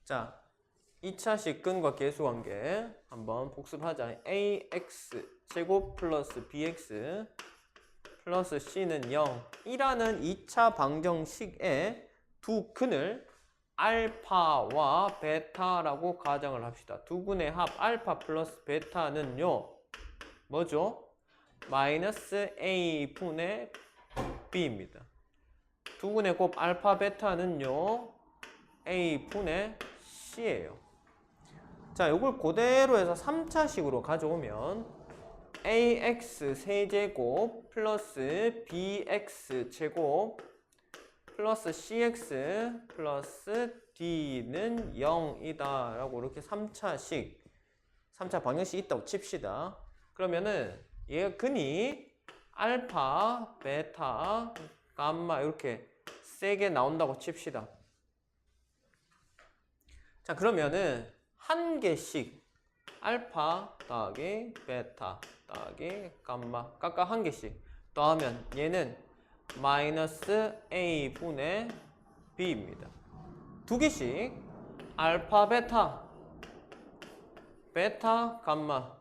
자, 2차식 근과 계수 관계 한번 복습하자. ax 제곱 플러스 bx 플러스 c는 0 이라는 2차 방정식의 두 근을 알파와 베타라고 가정을 합시다. 두 근의 합 알파 플러스 베타는요 뭐죠? 마이너스 a분의 b입니다. 두 근의 곱 알파 베타는요 a분의 c예요. 자, 이걸 그대로 해서 3차식으로 가져오면 ax 세제곱 플러스 bx 제곱 플러스 cx 플러스 d는 0이다 라고 이렇게 3차 방정식이 있다고 칩시다. 그러면은 얘가 근이 알파, 베타, 감마 이렇게 세게 나온다고 칩시다. 자, 그러면은 한 개씩 알파 더하기 베타 더하기 감마 각각 한 개씩 더하면 얘는 마이너스 a분의 b입니다. 두 개씩 알파 베타 베타 감마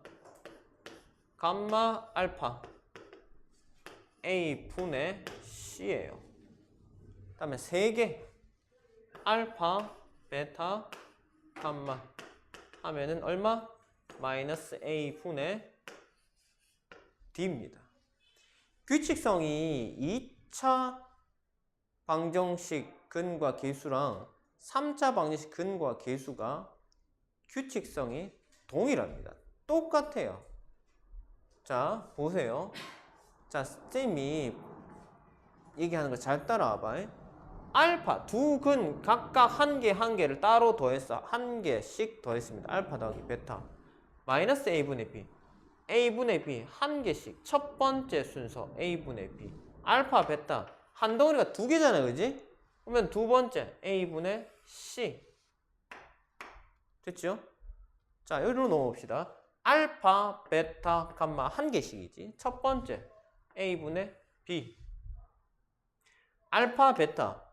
감마 알파 a분의 c예요. 다음에 세 개 알파 베타 감마 하면은 얼마? 마이너스 a분의 d입니다. 규칙성이 2차 방정식 근과 계수랑 3차 방정식 근과 계수가 규칙성이 동일합니다. 똑같아요. 자, 보세요. 자, 쌤이 얘기하는 거 잘 따라와봐. 알파 두 근 각각 한 개를 따로 더했어. 한 개씩 더했습니다. 알파 더하기 베타 마이너스 a분의 b a분의 b 한 개씩 첫 번째 순서 a분의 b 알파 베타 한 덩어리가 두 개잖아, 그지? 그러면 두 번째 a분의 c 됐죠? 자, 여기로 넘어봅시다. 알파 베타 감마 한 개씩이지. 첫 번째 a분의 b 알파 베타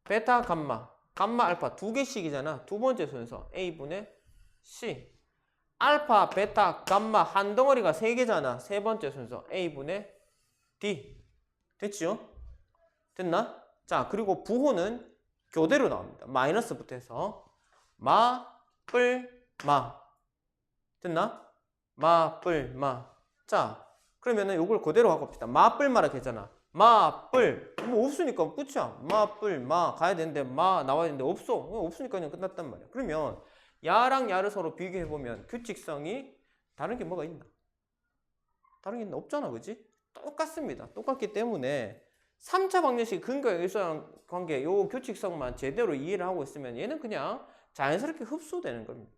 베타 감마 감마 알파 두 개씩이잖아. 두 번째 순서 a분의 c 알파 베타 감마 한 덩어리가 세 개잖아. 세 번째 순서 a분의 d 됐죠? 됐나? 자, 그리고 부호는 교대로 나옵니다. 마이너스부터 해서 마, 뿔, 마 됐나? 마, 뿔, 마. 자, 그러면은 요걸 그대로 갖고 봅시다. 마, 뿔, 마라 했잖아. 마, 뿔. 뭐 없으니까 끝이야. 마, 뿔, 마 가야 되는데 마 나와야 되는데 없어. 없으니까 그냥 끝났단 말이야. 그러면 야랑 야를 서로 비교해 보면 규칙성이 다른 게 뭐가 있나? 다른 게 있나? 없잖아, 그지? 똑같습니다. 똑같기 때문에 3차 방정식 근거에 의한 관계 요 규칙성만 제대로 이해를 하고 있으면 얘는 그냥 자연스럽게 흡수되는 겁니다.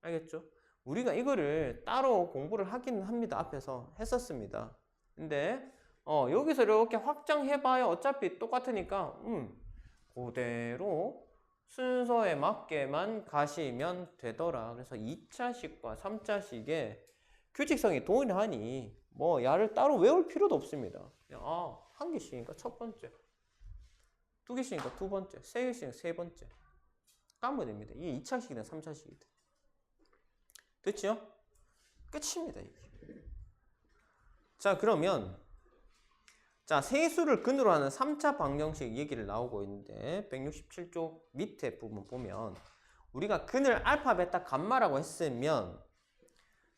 알겠죠? 우리가 이거를 따로 공부를 하긴 합니다. 앞에서 했었습니다. 근데 여기서 이렇게 확장해봐야 어차피 똑같으니까 그대로 순서에 맞게만 가시면 되더라. 그래서 2차식과 3차식의 규칙성이 동일하니 뭐 야를 따로 외울 필요도 없습니다. 그냥 한 개씩이니까 첫 번째, 두 개씩이니까 두 번째, 세 개씩이니까 세 번째 까면 됩니다. 이게 2차식이든 3차식이든. 됐죠? 끝입니다, 이게. 자, 그러면 자, 세수를 근으로 하는 3차 방정식 얘기를 나오고 있는데 167쪽 밑에 부분 보면 우리가 근을 알파, 베타, 감마라고 했으면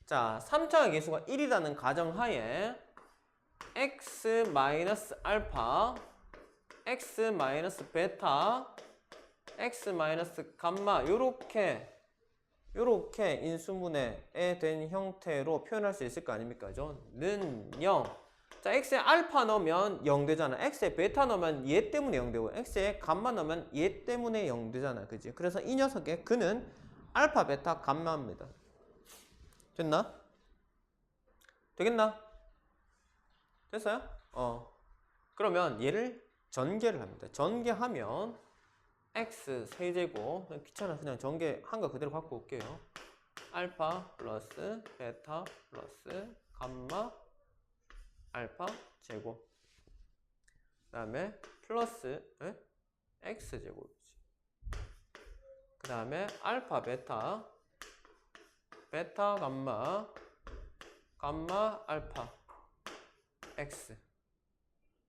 자, 3차의 개수가 1이라는 가정하에 x 마이너스 알파, x 마이너스 베타, x 마이너스 감마 요렇게 인수분해에 된 형태로 표현할 수 있을 거 아닙니까? 그죠? 는 0. 자, x에 알파 넣으면 0 되잖아. x에 베타 넣으면 얘 때문에 0 되고 x에 감마 넣으면 얘 때문에 0 되잖아. 그지? 그래서 이 녀석의 근은 알파, 베타, 감마입니다. 됐나? 되겠나? 됐어요? 그러면 얘를 전개를 합니다. 전개하면 x 세제곱 귀찮아 그냥 전개한 거 그대로 갖고 올게요. 알파 플러스 베타 플러스 감마 알파 제곱 그 다음에 플러스 x제곱이지. 그 다음에 알파, 베타, 베타, 감마, 감마, 알파, x.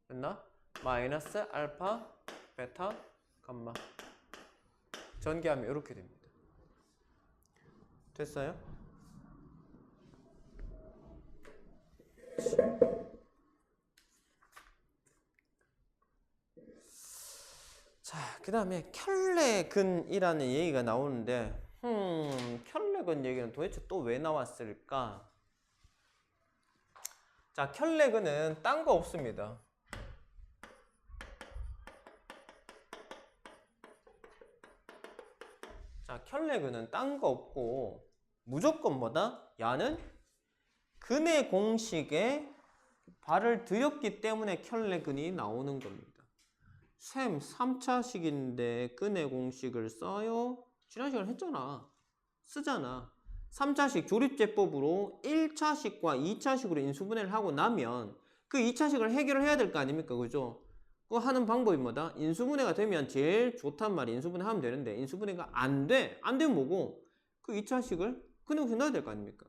됐나? 마이너스 알파, 베타, 감마. 전개하면 이렇게 됩니다. 됐어요? 자, 그 다음에 켤레근이라는 얘기가 나오는데 켤레근 얘기는 도대체 또 왜 나왔을까? 자, 켤레근은 딴 거 없습니다. 자, 켤레근은 딴 거 없고 무조건 뭐다? 야는 근의 공식에 발을 들였기 때문에 켤레근이 나오는 겁니다. 쌤, 3차식인데 근의 공식을 써요? 지난 시간에 했잖아. 쓰잖아. 3차식 조립제법으로 1차식과 2차식으로 인수분해를 하고 나면 그 2차식을 해결을 해야 될 거 아닙니까? 그죠? 그거 하는 방법이 뭐다? 인수분해가 되면 제일 좋단 말이야. 인수분해 하면 되는데 인수분해가 안 돼. 안 되면 뭐고? 그 2차식을 근의 공식 넣어야 될 거 아닙니까?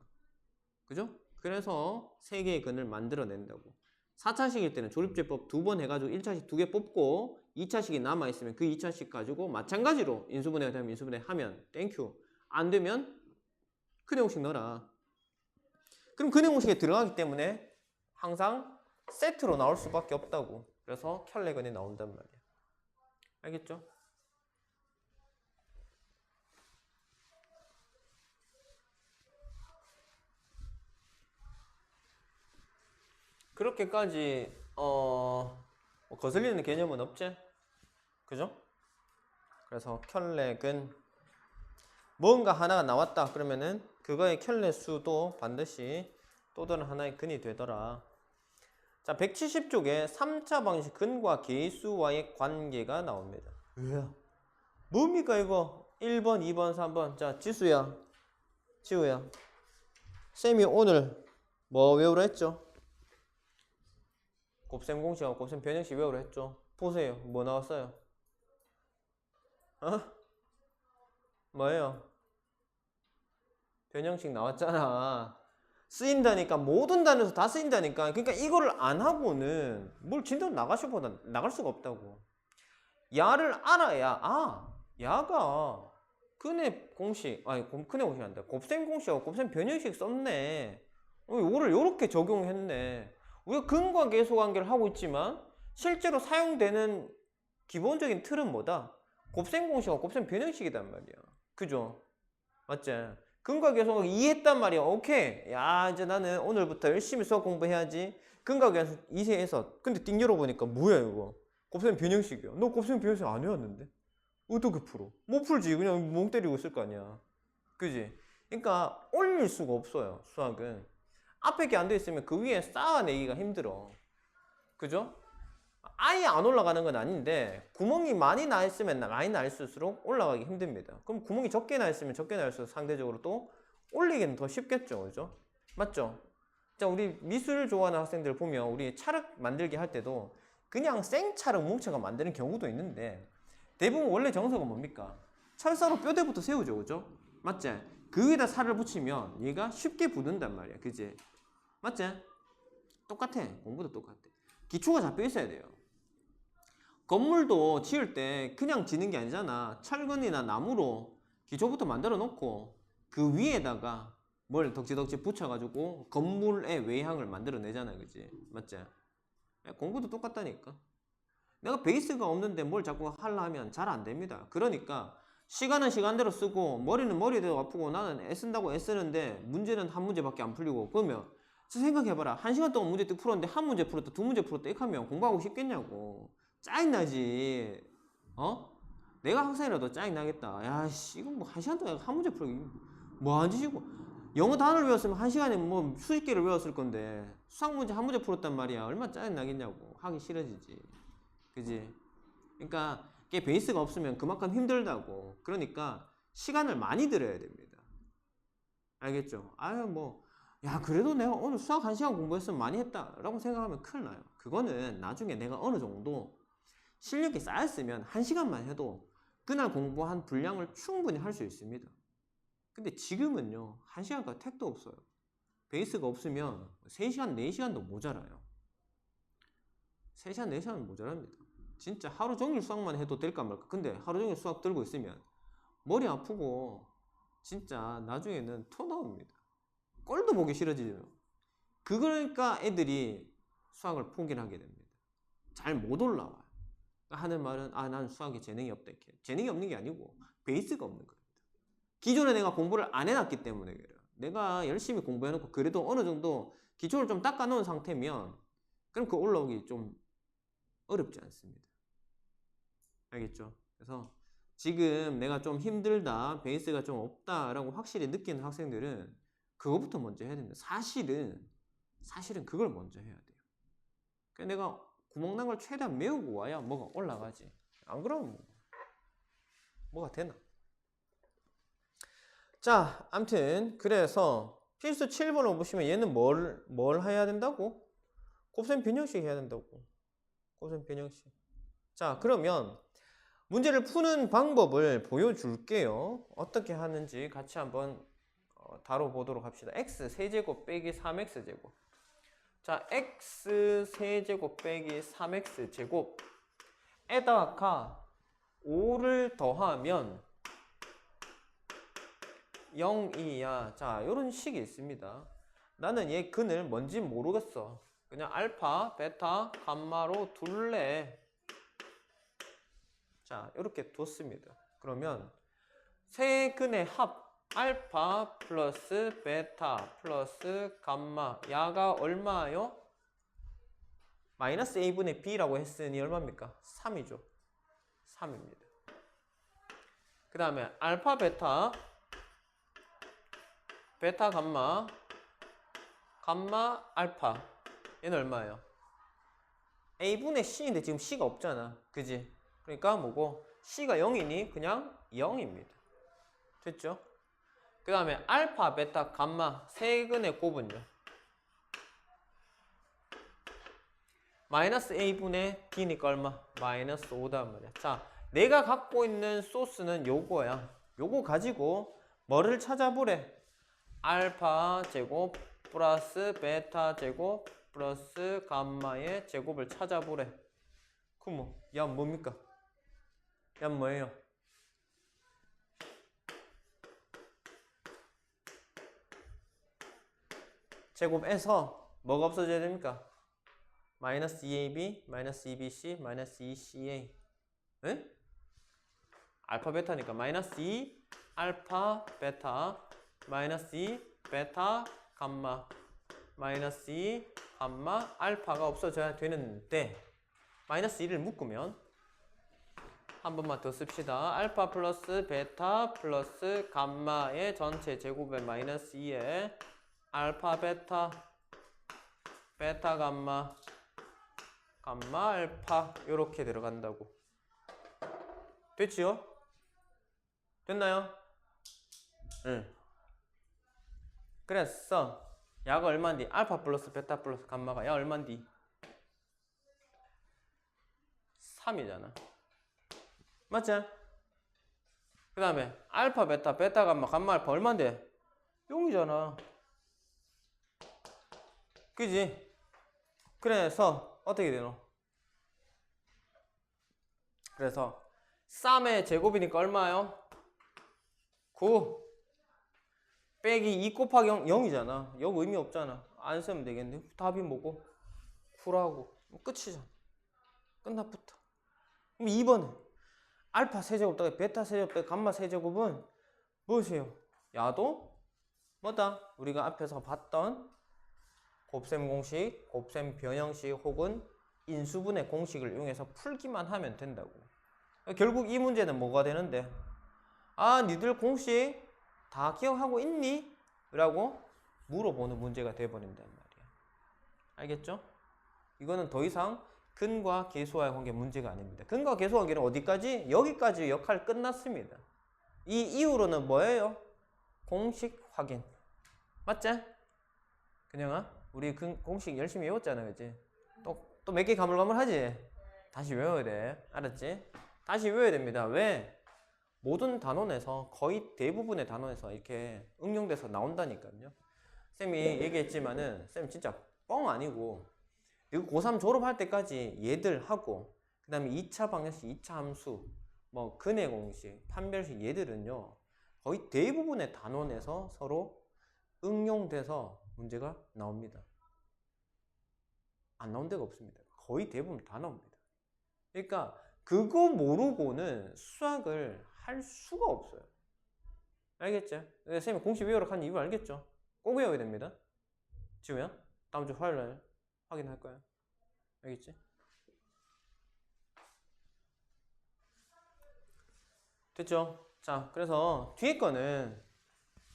그죠? 그래서 3개의 근을 만들어낸다고. 4차식일 때는 조립제법 2번 해가지고 1차식 2개 뽑고 2차식이 남아있으면 그 2차식 가지고 마찬가지로 인수분해가 되면 인수분해 하면 땡큐. 안 되면 근의 공식 넣어라. 그럼 근의 공식에 들어가기 때문에 항상 세트로 나올 수밖에 없다고. 그래서 켤레근이 나온단 말이야. 알겠죠? 그렇게까지 뭐 거슬리는 개념은 없지? 그죠? 그래서 켤레근 뭔가 하나가 나왔다 그러면은 그거의 켤레 수도 반드시 또 다른 하나의 근이 되더라. 자, 170쪽에 3차 방식 근과 계수와의 관계가 나옵니다. 왜요? 뭡니까 이거? 1번, 2번, 3번. 자, 지수야, 지우야. 쌤이 오늘 뭐 외우라 했죠? 곱셈 공식하고 곱셈 변형식 외우라 했죠? 보세요. 뭐 나왔어요? 어? 뭐예요? 변형식 나왔잖아. 쓰인다니까. 모든 단에서 다 쓰인다니까. 그러니까 이거를 안 하고는 뭘 진도로 나갈 수가 없다고. 야를 알아야 야가 근의 공식 근의 공식이 아니다. 곱셈 공식하고 곱셈 변형식 썼네. 이거를 이렇게 적용했네. 우리가 근과 계수 관계를 하고 있지만 실제로 사용되는 기본적인 틀은 뭐다? 곱셈 공식하고 곱셈 변형식이단 말이야. 그죠? 맞지? 근과 계수를 이해했단 말이야. 오케이. 야, 이제 나는 오늘부터 열심히 수학 공부해야지. 근과 계수 이해해서. 근데 띵 열어보니까 뭐야 이거? 곱셈 변형식이야. 너 곱셈 변형식 안 외웠는데? 어떻게 풀어? 못 풀지. 그냥 멍 때리고 있을 거 아니야. 그지? 그러니까 올릴 수가 없어요. 수학은. 앞에 게 안 돼 있으면 그 위에 쌓아내기가 힘들어. 그죠? 아예 안 올라가는 건 아닌데 구멍이 많이 나 있으면 많이 나 있을수록 올라가기 힘듭니다. 그럼 구멍이 적게 나 있으면 적게 나 있을수록 상대적으로 또 올리기는 더 쉽겠죠. 그죠? 맞죠? 자, 우리 미술 좋아하는 학생들 보면 우리 찰흙 만들기 할 때도 그냥 생찰흙 뭉쳐가 만드는 경우도 있는데 대부분 원래 정석은 뭡니까? 철사로 뼈대부터 세우죠. 그죠? 맞지? 그 위에다 살을 붙이면 얘가 쉽게 붙는단 말이야. 그지? 맞지? 똑같아. 공부도 똑같아. 기초가 잡혀 있어야 돼요. 건물도 지을 때 그냥 지는 게 아니잖아. 철근이나 나무로 기초부터 만들어 놓고 그 위에다가 뭘 덕지덕지 붙여가지고 건물의 외향을 만들어 내잖아. 그지? 맞지? 공부도 똑같다니까. 내가 베이스가 없는데 뭘 자꾸 하려 하면 잘 안 됩니다. 그러니까 시간은 시간대로 쓰고 머리는 머리대로 아프고 나는 애쓴다고 애쓰는데 문제는 한 문제밖에 안 풀리고 그러면 생각해봐라. 1시간 동안 문제 뜩 풀었는데 한 문제 풀었다, 두 문제 풀었다 이렇게 하면 공부하고 싶겠냐고. 짜증나지. 내가 학생이라도 짜증나겠다. 야씨 이거 뭐 1시간 동안 한 문제 풀기 뭐 안 지시고 영어 단어를 외웠으면 1시간에 뭐 수십 개를 외웠을 건데 수학 문제 한 문제 풀었단 말이야. 얼마나 짜증나겠냐고. 하기 싫어지지. 그지? 그러니까 이게 베이스가 없으면 그만큼 힘들다고. 그러니까 시간을 많이 들여야 됩니다. 알겠죠? 야 그래도 내가 오늘 수학 1시간 공부했으면 많이 했다 라고 생각하면 큰일 나요. 그거는 나중에 내가 어느 정도 실력이 쌓였으면 1시간만 해도 그날 공부한 분량을 충분히 할 수 있습니다. 근데 지금은요, 1시간까지 택도 없어요. 베이스가 없으면 3시간, 4시간도 모자라요. 3시간, 4시간은 모자랍니다. 진짜 하루 종일 수학만 해도 될까 말까. 근데 하루 종일 수학 들고 있으면 머리 아프고 진짜 나중에는 토 나옵니다. 꼴도 보기 싫어지죠. 그러니까 애들이 수학을 포기를 하게 됩니다. 잘 못 올라와요. 하는 말은 난 수학에 재능이 없다 이렇게. 재능이 없는 게 아니고 베이스가 없는 겁니다. 기존에 내가 공부를 안 해놨기 때문에 그래요. 내가 열심히 공부해놓고 그래도 어느 정도 기초를 좀 닦아놓은 상태면 그럼 그 올라오기 좀 어렵지 않습니다. 알겠죠? 그래서 지금 내가 좀 힘들다, 베이스가 좀 없다라고 확실히 느끼는 학생들은 그거부터 먼저 해야 됩니다. 사실은 그걸 먼저 해야 돼요. 그러니까 내가 구멍난 걸 최대한 메우고 와야 뭐가 올라가지. 안 그러면 뭐가 되나? 자, 암튼 그래서 필수 7번을 보시면 얘는 뭘 해야 된다고? 곱셈 변형식 해야 된다고. 곱셈 변형식. 자, 그러면 문제를 푸는 방법을 보여줄게요. 어떻게 하는지 같이 한번 다뤄보도록 합시다. x 세제곱 빼기 3x 제곱. 자, x 세제곱 빼기 3x 제곱에다가 5를 더하면 0이야. 자, 요런 식이 있습니다. 나는 얘 근을 뭔지 모르겠어. 그냥 알파, 베타, 감마로 둘래. 자, 이렇게 뒀습니다. 그러면 세 근의 합 알파 플러스 베타 플러스 감마 야가 얼마요? 마이너스 a분의 b라고 했으니 얼마입니까? 3이죠. 3입니다. 그 다음에 알파 베타 베타 감마 감마 알파 얘는 얼마예요? a분의 c인데 지금 c가 없잖아. 그지? 그러니까 뭐고 c가 0이니 그냥 0입니다. 됐죠? 그 다음에 알파, 베타, 감마 세 근의 곱은요. 마이너스 a분의 b니까 얼마? 마이너스 5단 말이야. 자, 내가 갖고 있는 소스는 요거야. 요거 가지고 뭐를 찾아보래? 알파 제곱 플러스 베타 제곱 플러스 감마의 제곱을 찾아보래. 그럼 뭐, 야 뭡니까? 야 뭐예요? 제곱에서 뭐가 없어져야 됩니까? 마이너스 2ab, 마이너스 2bc, 마이너스 2ca. 에? 알파 베타니까 마이너스 2 알파 베타 마이너스 2 베타 감마 마이너스 2 감마 알파가 없어져야 되는데 마이너스 2를 묶으면 한 번만 더 씁시다. 알파 플러스 베타 플러스 감마의 전체 제곱에 마이너스 2에 알파 베타 베타 감마 감마 알파 요렇게 들어간다고. 됐지요? 됐나요? 응. 그래서 야가 얼마인디? 알파 플러스 베타 플러스 감마가 야 얼마인디? 3이잖아. 맞지? 그 다음에 알파 베타 베타 감마 감마 알파 얼마인데? 0이잖아. 그지? 그래서 어떻게 되노? 그래서 쌈의 제곱이니까 얼마요? 9 빼기 2 곱하기 0이잖아. 0 의미 없잖아. 안 쓰면 되겠네. 답이 뭐고? 9라고. 끝이잖아. 끝납부터. 그럼 2번은 알파 세제곱 더하기 베타 세제곱 더하기 감마 세제곱은 무엇이에요? 야도 뭐다? 우리가 앞에서 봤던 곱셈 공식, 곱셈 변형식 혹은 인수분해 공식을 이용해서 풀기만 하면 된다고. 결국 이 문제는 뭐가 되는데? 니들 공식 다 기억하고 있니? 라고 물어보는 문제가 돼버린단 말이야. 알겠죠? 이거는 더 이상 근과 계수와의 관계 문제가 아닙니다. 근과 계수 관계는 어디까지? 여기까지 역할 끝났습니다. 이 이후로는 뭐예요? 공식 확인. 맞지? 그냥아? 우리 공식 열심히 외웠잖아, 그치? 또 몇 개 가물가물하지? 다시 외워야 돼. 알았지? 다시 외워야 됩니다. 왜? 모든 단원에서 거의 대부분의 단원에서 이렇게 응용돼서 나온다니까요. 쌤이 얘기했지만은 쌤 진짜 뻥 아니고 이거 고3 졸업할 때까지 얘들 하고 그 다음에 2차 방정식, 2차 함수, 뭐 근해 공식, 판별식 얘들은요 거의 대부분의 단원에서 서로 응용돼서 문제가 나옵니다. 안 나온 데가 없습니다. 거의 대부분 다 나옵니다. 그러니까 그거 모르고는 수학을 할 수가 없어요. 알겠죠? 선생님이 공식 외우러 간 이유 알겠죠? 꼭 외워야 됩니다. 지우야? 다음 주 화요일날 확인할 거야. 알겠지? 됐죠? 자, 그래서 뒤에 거는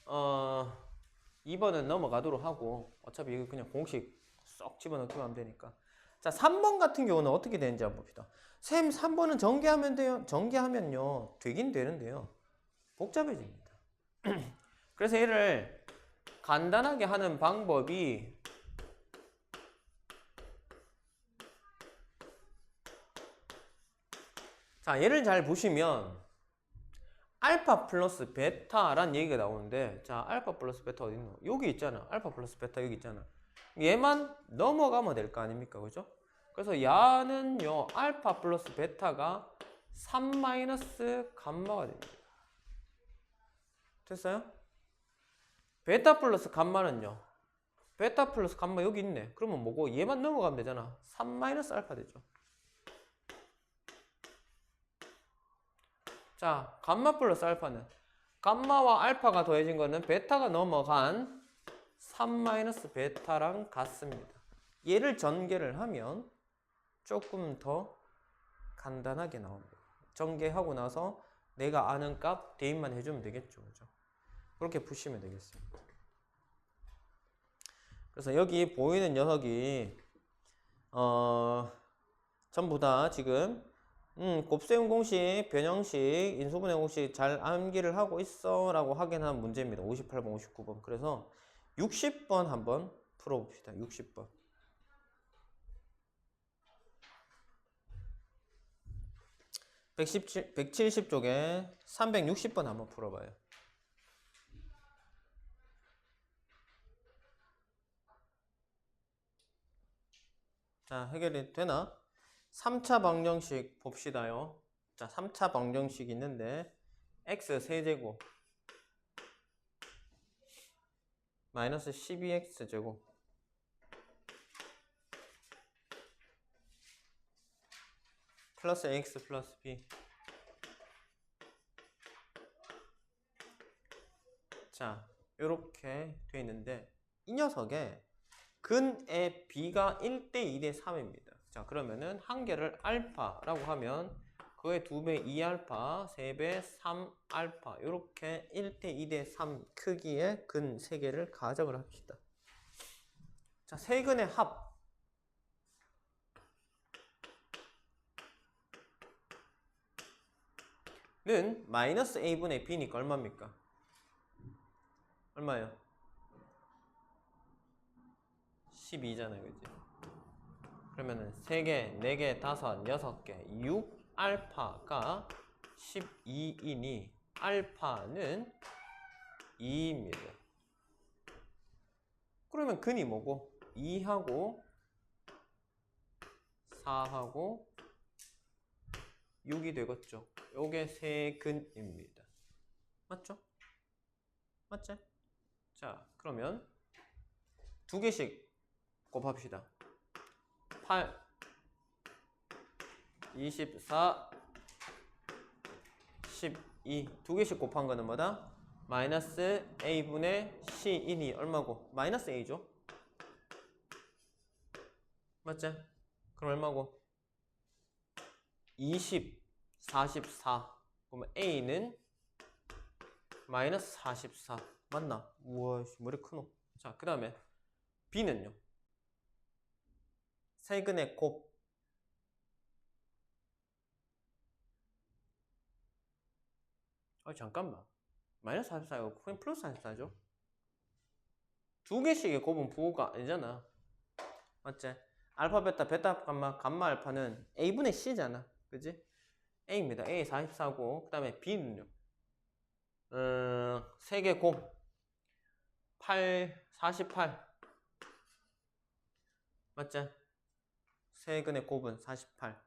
2번은 넘어가도록 하고 어차피 이거 그냥 공식 쏙 집어넣기만 하면 되니까. 자, 3번 같은 경우는 어떻게 되는지 한번 봅시다. 쌤, 3번은 전개하면 돼요? 전개하면요 되긴 되는데요 복잡해집니다. 그래서 얘를 간단하게 하는 방법이 자, 얘를 잘 보시면 알파 플러스 베타란 얘기가 나오는데 자, 알파 플러스 베타 어디 있노? 여기 있잖아. 알파 플러스 베타 여기 있잖아. 얘만 넘어가면 될 거 아닙니까? 그죠? 그래서 야는요 알파 플러스 베타가 3 마이너스 감마가 됩니다. 됐어요? 베타 플러스 감마는요 베타 플러스 감마 여기 있네. 그러면 뭐고? 얘만 넘어가면 되잖아. 3 마이너스 알파 되죠. 자, 감마 플러스 알파는 감마와 알파가 더해진 거는 베타가 넘어간 3 마이너스 베타랑 같습니다. 얘를 전개를 하면 조금 더 간단하게 나옵니다. 전개하고 나서 내가 아는 값 대입만 해주면 되겠죠. 그죠? 그렇게 푸시면 되겠습니다. 그래서 여기 보이는 녀석이 전부 다 지금 곱셈 공식, 변형식, 인수분해 공식 잘 암기를 하고 있어 라고 확인한 문제입니다. 58번, 59번. 그래서 60번 한번 풀어봅시다. 60번. 170쪽에 360번 한번 풀어봐요. 자, 해결이 되나? 3차 방정식 봅시다요. 자, 3차 방정식 있는데 x 세제곱 마이너스 12x 제곱 플러스 ax 플러스 b. 자, 요렇게 돼 있는데 이 녀석에 근의 b가 1대 2대 3입니다. 자, 그러면은 한 개를 알파라고 하면 그의 2배 2알파, 3배 3알파 요렇게 1대 2대 3 크기의 근 3개를 가정을 합시다. 자, 세 근의 합는 마이너스 a분의 b니까 얼마입니까? 얼마예요? 12잖아요. 그치? 그러면은 3개, 4개, 5, 6개, 6알파가 12이니 알파는 2입니다. 그러면 근이 뭐고? 2하고 4하고 6이 되겠죠. 요게 세 근입니다. 맞죠? 맞지? 자, 그러면 두 개씩 곱합시다. 8, 24, 12. 두 개씩 곱한 거는 뭐다? 마이너스 a분의 c인이 얼마고? 마이너스 a죠? 맞지? 그럼 얼마고? 20, 44. 그러면 a는 마이너스 44. 맞나? 우와, 머리 크노. 자, 그 다음에 b는요? 세근의 곱. 잠깐만. 마이너스 44가 그냥 플러스 44죠? 두 개씩의 곱은 부호가 아니잖아. 맞지? 알파, 베타, 베타, 감마, 감마, 알파는 a분의 c잖아. 그지? a입니다. a 44고, 그 다음에 b는요? 3개 곱 48 맞죠? 세근의 곱은 48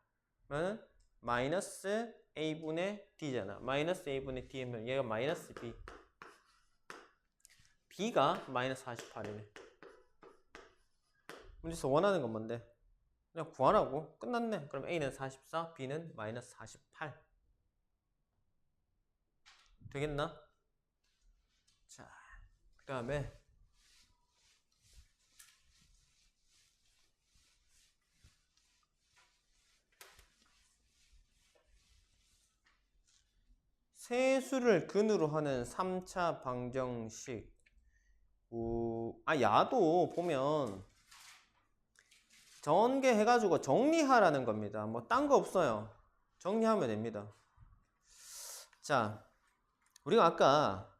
그러면 마이너스 a분의 d잖아. 마이너스 a분의 d면 얘가 마이너스 b b가 마이너스 48이네. 문제에서 원하는 건 뭔데? 그냥 구하라고 끝났네. 그럼 a는 44 b는 마이너스 48 되겠나? 자, 그 다음에 세수를 근으로 하는 3차 방정식. 야도 보면 전개해가지고 정리하라는 겁니다. 뭐 딴 거 없어요. 정리하면 됩니다. 자, 우리가 아까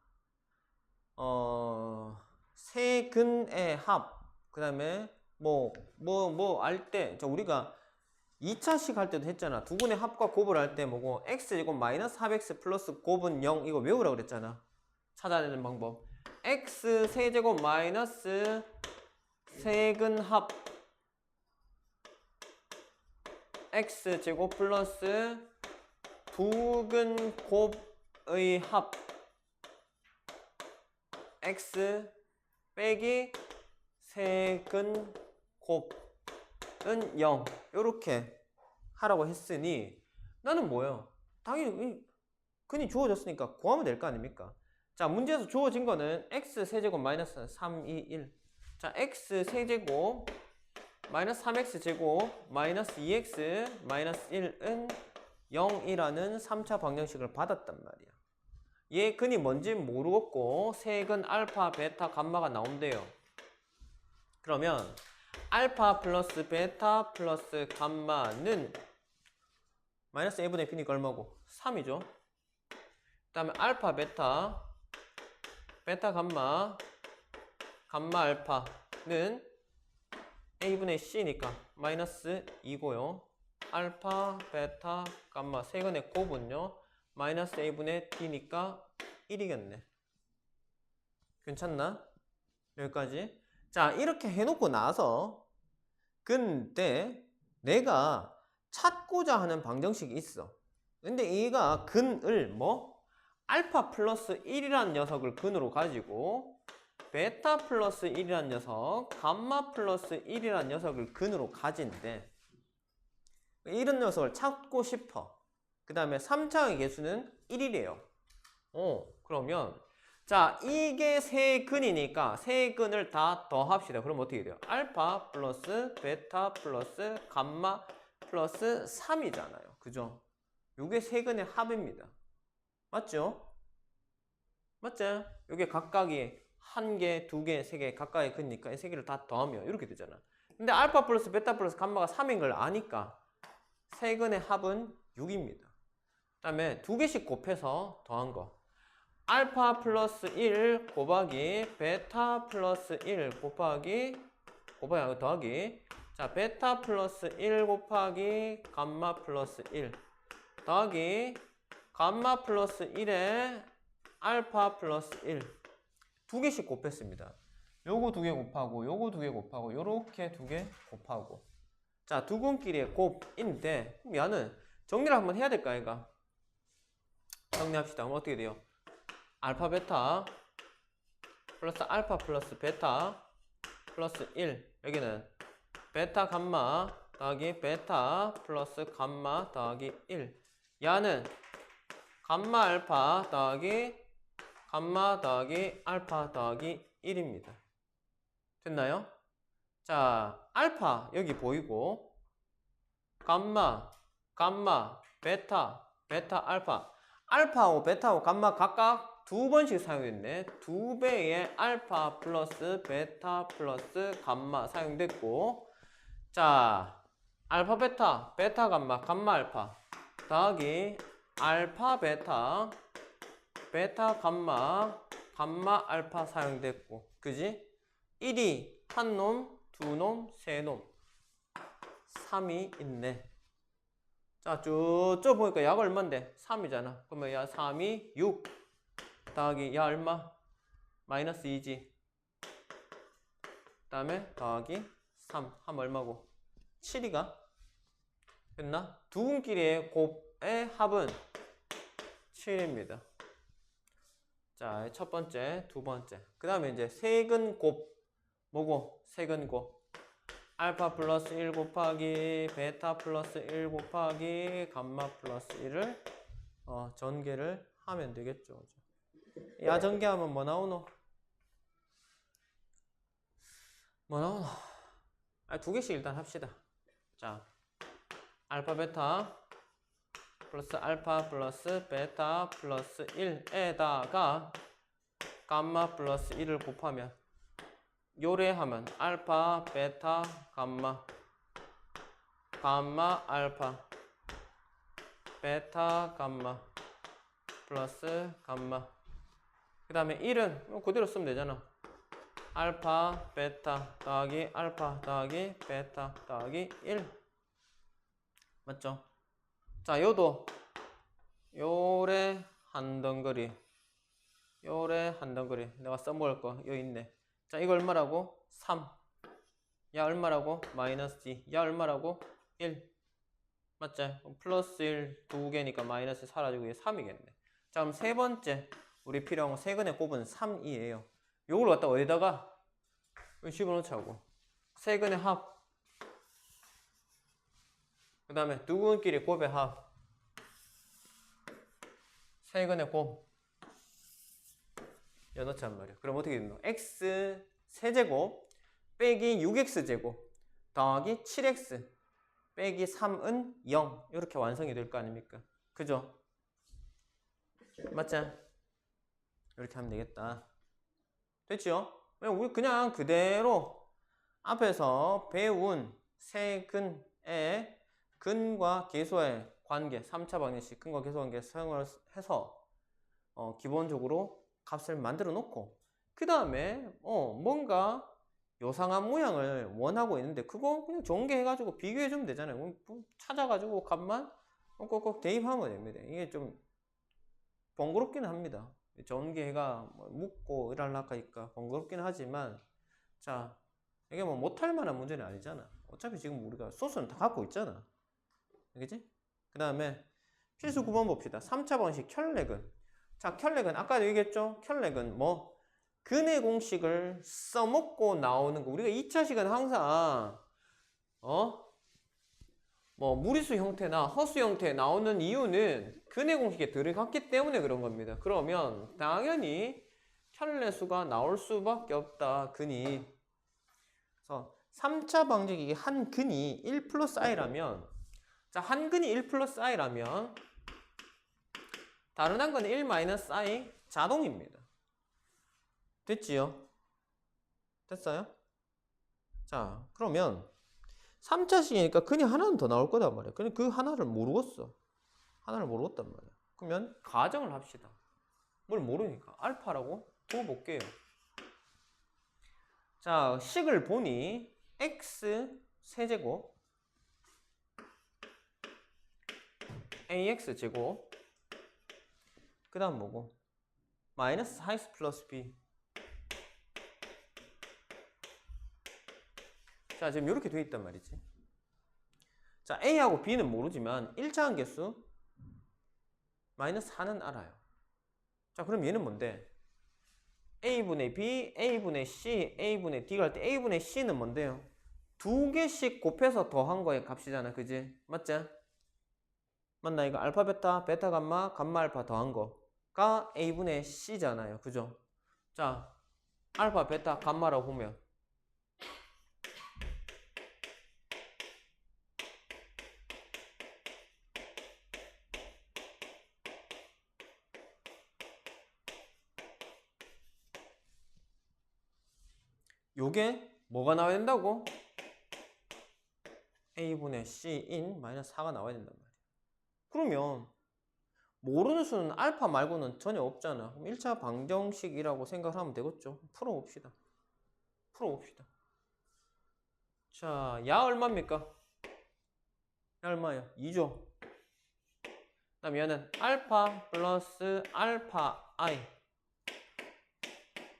세근의 합, 그 다음에 알 때, 우리가 2차식 할 때도 했잖아. 두 분의 합과 곱을 할 때 뭐고 x제곱 마이너스 합 x 플러스 곱은 0 이거 외우라고 그랬잖아. 찾아내는 방법. x 세제곱 마이너스 세근 합 x제곱 플러스 두근 곱의 합 x 빼기 세근 곱은 0 요렇게 하라고 했으니 나는 뭐예요? 당연히 근이 주어졌으니까 구하면 될 거 아닙니까? 자, 문제에서 주어진 거는 x 세제곱 마이너스 3, 2, 1. 자, x 세제곱 마이너스 3x 제곱 마이너스 2x 마이너스 1은 0이라는 3차 방정식을 받았단 말이야. 얘 근이 뭔지 모르겠고 세근 알파, 베타, 감마가 나온대요. 그러면 알파 플러스 베타 플러스 감마는 마이너스 a분의 b니까 얼마고? 3이죠. 그 다음에 알파 베타 베타 감마 감마 알파는 a분의 c니까 마이너스 2고요. 알파 베타 감마 세근의 곱은요 마이너스 a분의 d니까 1이겠네. 괜찮나? 여기까지. 자, 이렇게 해놓고 나서 근데 내가 찾고자 하는 방정식이 있어. 근데 얘가 근을 알파 플러스 1이라는 녀석을 근으로 가지고 베타 플러스 1이라는 녀석, 감마 플러스 1이라는 녀석을 근으로 가진대. 이런 녀석을 찾고 싶어. 그 다음에 3차의 개수는 1이래요. 그러면 자, 이게 세 근이니까 세 근을 다 더합시다. 그럼 어떻게 돼요? 알파 플러스 베타 플러스 감마 플러스 3이잖아요. 그죠? 요게 세 근의 합입니다. 맞죠? 맞죠? 요게 각각이 한 개, 두 개, 세 개 각각의 근이니까 이 세 개를 다 더하면 이렇게 되잖아. 근데 알파 플러스 베타 플러스 감마가 3인 걸 아니까 세 근의 합은 6입니다. 그 다음에 두 개씩 곱해서 더한 거. 알파 플러스 1 곱하기 베타 플러스 1 곱하기 더하기 자 베타 플러스 1 곱하기 감마 플러스 1 더하기 감마 플러스 1에 알파 플러스 1 두 개씩 곱했습니다. 요거 두 개 곱하고 요거 두 개 곱하고 요렇게 두 개 곱하고 자 두 근끼리의 곱인데 그럼 얘는 정리를 한번 해야 될까 얘가 정리합시다. 그럼 어떻게 돼요? 알파 베타 플러스 알파 플러스 베타 플러스 1 여기는 베타 감마 더하기 베타 플러스 감마 더하기 1 야는 감마 알파 더하기 감마 더하기 알파 더하기 1입니다. 됐나요? 자 알파 여기 보이고 감마 베타 알파 알파하고 베타하고 감마 각각 두 번씩 사용됐네. 두 배의 알파 플러스 베타 플러스 감마 사용됐고 자 알파 베타 베타 감마 감마 알파 더하기 알파 베타 베타 감마 감마 알파 사용됐고 그지? 1이 한 놈, 두 놈, 세 놈 3이 있네. 자, 쭉 보니까 야가 얼만데? 3이잖아. 그러면 야 3이 6. 더하기 야 얼마? 마이너스 2지. 그 다음에 더하기 3 하면 얼마고? 7이가? 됐나? 두 근끼리의 곱의 합은 7입니다. 자, 첫 번째, 두 번째. 그 다음에 이제 세근 곱. 뭐고? 세근 곱. 알파 플러스 1 곱하기 베타 플러스 1 곱하기 감마 플러스 1을 전개를 하면 되겠죠. 야전개하면 뭐 나오노? 뭐 나오노? 두 개씩 일단 합시다. 자, 알파 베타 플러스 알파 플러스 베타 플러스 1에다가 감마 플러스 1을 곱하면 요래하면 알파 베타 감마 감마 알파 베타 감마 플러스 감마 그 다음에 1은 그대로 쓰면 되잖아. 알파 베타 더하기 알파 더하기 베타 더하기 1 맞죠? 자, 요도 요래 한 덩거리 요래 한 덩거리 내가 써먹을 거 여기 있네. 자, 이거 얼마라고? 3. 야 얼마라고? 마이너스 G. 야 얼마라고? 1. 맞지? 플러스 1 두 개니까 마이너스 사라지고 이게 3이겠네. 자, 그럼 세 번째 우리 필요한 거 세근의 곱은 3이에요. 요걸 갖다 어디다가 집어넣자고. 세근의 합. 그 다음에 두 근끼리 곱의 합. 세근의 곱. 여넣자는 말이야. 그럼 어떻게 되노? x 세제곱 빼기 6x 제곱 더하기 7x 빼기 3은 0 이렇게 완성이 될 거 아닙니까? 그죠? 맞지? 이렇게 하면 되겠다. 됐죠? 우리 그냥 그대로 앞에서 배운 세근의 근과 계수의 관계 3차 방정식 근과 계수 관계 사용을 해서 기본적으로 값을 만들어 놓고 그 다음에 뭔가 요상한 모양을 원하고 있는데 그거 그냥 전개해 가지고 비교해 주면 되잖아요. 찾아가지고 값만 꼭꼭 대입하면 됩니다. 이게 좀 번거롭기는 합니다. 전개가 묻고 이랄라까 하니까 번거롭기는 하지만 자, 이게 뭐 못할 만한 문제는 아니잖아. 어차피 지금 우리가 소스는 다 갖고 있잖아. 알겠지? 그 다음에 필수 9번 봅시다. 3차 방식 켤레근. 자, 켤레근 아까도 얘기했죠? 켤레근 뭐 근의 공식을 써먹고 나오는 거. 우리가 2차식은 항상 뭐 무리수 형태나 허수 형태에 나오는 이유는 근의 공식에 들어갔기 때문에 그런 겁니다. 그러면 당연히 켤레수가 나올 수밖에 없다. 근이. 그래서 3차 방정식이 한 근이 1 플러스 i라면 자, 한 근이 1 플러스 i라면 다른 한 근은 1 마이너스 i 자동입니다. 됐지요? 됐어요? 자, 그러면 3차식이니까 근이 하나는 더 나올 거단 말이야. 근데 그 하나를 모르겠어. 하나를 모르겠단 말이야. 그러면 가정을 합시다. 뭘 모르니까 알파라고 두어볼게요. 자, 식을 보니 x 세제곱 ax 제곱 그 다음 뭐고? 마이너스 4x 플러스 b. 자, 지금 이렇게 돼 있단 말이지. 자, a하고 b는 모르지만 1차 한개수 마이너스 4는 알아요. 자, 그럼 얘는 뭔데? a분의 b, a분의 c, a분의 d가 할 때 a분의 c는 뭔데요? 두 개씩 곱해서 더한 거의 값이잖아. 그지? 맞지? 맞나? 이거 알파 베타, 베타 감마, 감마 알파 더한 거가 a분의 c잖아요. 그죠? 자, 알파 베타 감마라고 보면 요게 뭐가 나와야 된다고? a분의 c인 마이너스 4가 나와야 된단 말이야. 그러면 모르는 수는 알파 말고는 전혀 없잖아. 그럼 1차 방정식이라고 생각하면 되겠죠? 풀어봅시다. 자, 야 얼마입니까? 야 얼마야? 2죠. 그 다음 얘는 알파 플러스 알파 i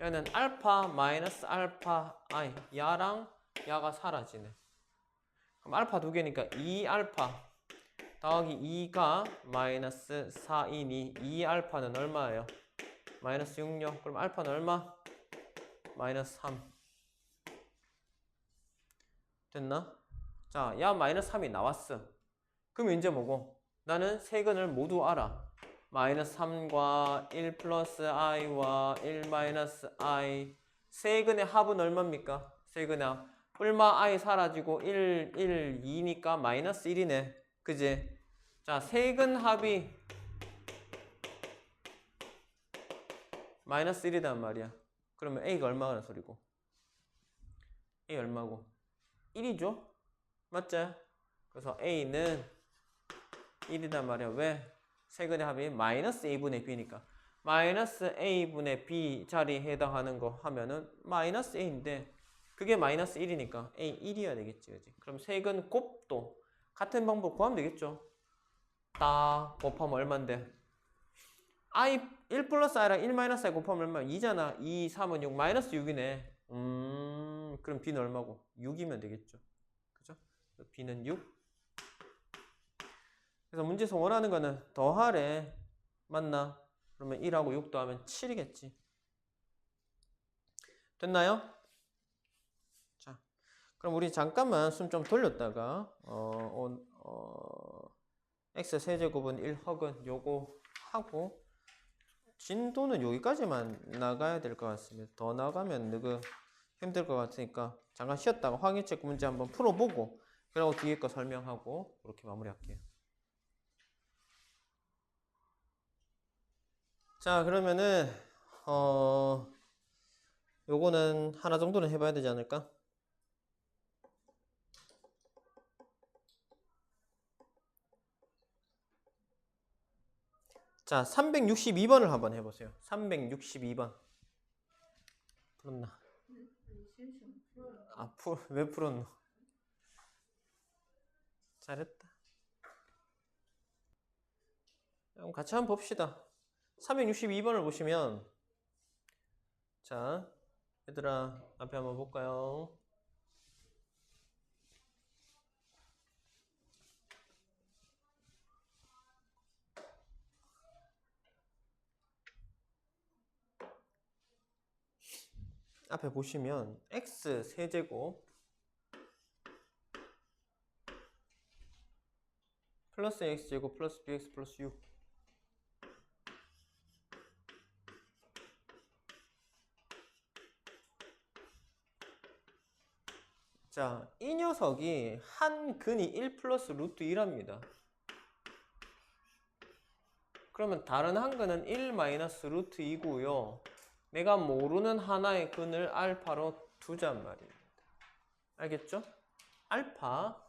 얘는 알파 마이너스 알파 i 야랑 야가 사라지네. 그럼 알파 두 개니까 2알파 더하기 2가 마이너스 4이니 2알파는 얼마예요? 마이너스 6요. 그럼 알파는 얼마? 마이너스 3. 됐나? 자, 야 마이너스 3이 나왔어. 그럼 이제 뭐고? 나는 세근을 모두 알아. 마이너스 3과 1 플러스 i와 1 마이너스 i. 세근의 합은 얼마입니까? 세근의 합. 얼마 i 사라지고 1, 1, 2니까 마이너스 1이네. 그지? 자, 세근 합이 마이너스 1이단 말이야. 그러면 a가 얼마나 소리고? a 얼마고? 1이죠? 맞지? 그래서 a는 1이단 말이야. 왜? 세근의 합이 마이너스 a분의 b니까. 마이너스 a분의 b 자리에 해당하는 거 하면은 마이너스 a인데 그게 마이너스 1이니까 a 1이어야 되겠지. 그치? 그럼 세근 곱도 같은 방법 구하면 되겠죠. 딱 곱하면 얼만데? i 1 플러스 i랑 1 마이너스 i 곱하면 얼마? 2잖아. 2, 3은 6, 마이너스 6이네. 그럼 b는 얼마고? 6이면 되겠죠. 그죠? b는 6. 그래서 문제에서 원하는 거는 더하래. 맞나? 그러면 1하고 6 더하면 7이겠지. 됐나요? 자, 그럼 우리 잠깐만 숨 좀 돌렸다가 x 세제곱은 1 허근 요거 하고 진도는 여기까지만 나가야 될 것 같습니다. 더 나가면 너그 힘들 것 같으니까 잠깐 쉬었다가 확인체크 문제 한번 풀어보고 그리고 뒤에 거 설명하고 그렇게 마무리할게요. 자, 그러면은 요거는 하나 정도는 해봐야 되지 않을까? 자, 362번을 한번 해보세요. 362번. 풀었나? 아, 왜 풀었노? 잘했다. 그럼 같이 한번 봅시다. 362번을 보시면 자, 얘들아 앞에 한번 볼까요? 앞에 보시면 x 세제곱 플러스 x제곱 플러스 bx 플러스 6 자, 이 녀석이 한 근이 1 플러스 루트 2랍니다. 그러면 다른 한 근은 1 마이너스 루트 2고요. 내가 모르는 하나의 근을 알파로 두잔 말입니다. 알겠죠? 알파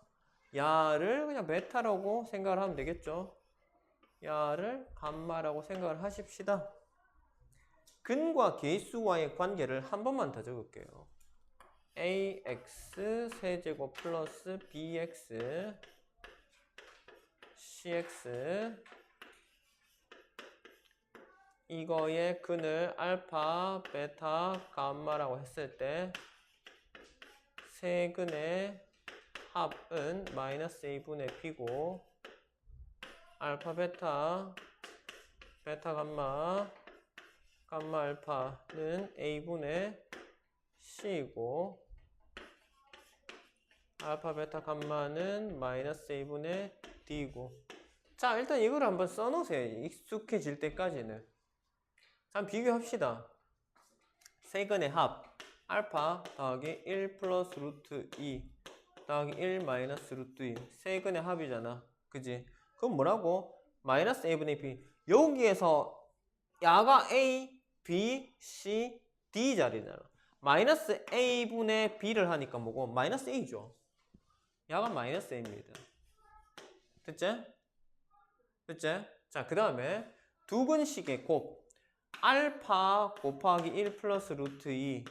야를 그냥 베타라고 생각을 하면 되겠죠? 야를 감마라고 생각을 하십시다. 근과 계수와의 관계를 한 번만 더 적을게요. ax 세제곱 플러스 bx cx 이거의 근을 알파, 베타, 감마라고 했을 때 세근의 합은 마이너스 a분의 b고 알파, 베타, 베타, 감마, 감마, 알파는 a분의 c이고 알파, 베타, 감마는 마이너스 a분의 d이고 자, 일단 이걸 한번 써놓으세요. 익숙해질 때까지는. 자, 비교합시다. 세근의 합 알파 더하기 1 플러스 루트 2 더하기 1 마이너스 루트 2 세근의 합이잖아. 그지? 그럼 뭐라고? 마이너스 a분의 b. 여기에서 야가 a, b, c, d 자리잖아. 마이너스 a분의 b를 하니까 뭐고? 마이너스 a죠. 야가 마이너스 a입니다. 됐지? 됐지? 자, 그 다음에 두 근식의 곱 알파 곱하기 1 플러스 루트 2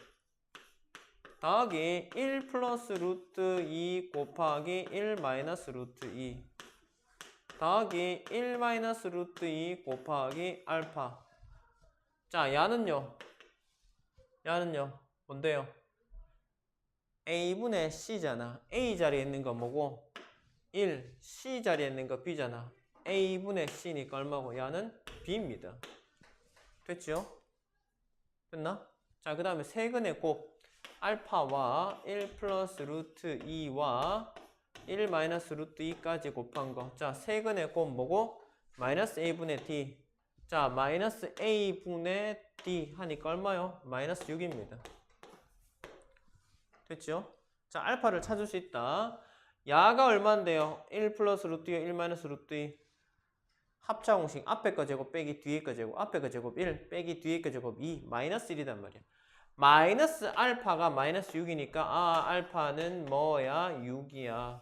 더하기 1 플러스 루트 2 곱하기 1 마이너스 루트 2 더하기 1 마이너스 루트 2 곱하기 알파. 자, 야는요 야는요 뭔데요? A분의 C잖아. A 자리에 있는 거 뭐고? 1, C 자리에 있는 거 B잖아. A분의 C니까 얼마고? 야는 B입니다. 됐죠? 됐나? 자, 그 다음에 세근의 곱 알파와 1 플러스 루트 2와 1 마이너스 루트 2까지 곱한 거. 자, 세근의 곱 뭐고? 마이너스 A분의 D. 자, 마이너스 A분의 D 하니까 얼마요? 마이너스 6입니다. 됐죠? 자, 알파를 찾을 수 있다. 야가 얼마인데요? 1 플러스 루트 2, 1 마이너스 루트 2. 합차 공식 앞에 거 제곱 빼기 뒤에 거 제곱, 앞에 거 제곱 1 빼기 뒤에 거 제곱 2 마이너스 1이단 말이야. 마이너스 알파가 마이너스 6이니까 알파는 뭐야? 6이야.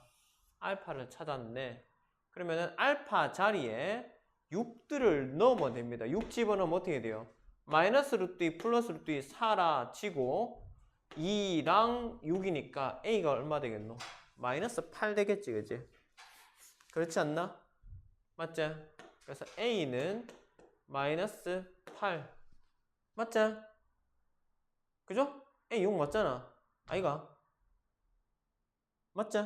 알파를 찾았네. 그러면은 알파 자리에 6들을 넣으면 됩니다. 6 집어넣으면 어떻게 돼요? 마이너스 루트 2 플러스 루트 2 사라지고 2랑 6이니까 A가 얼마 되겠노? 마이너스 8 되겠지, 그지? 그렇지 않나? 맞지? 그래서 A는 마이너스 8 맞지? 그죠? A 6 맞잖아. 아이가? 맞지?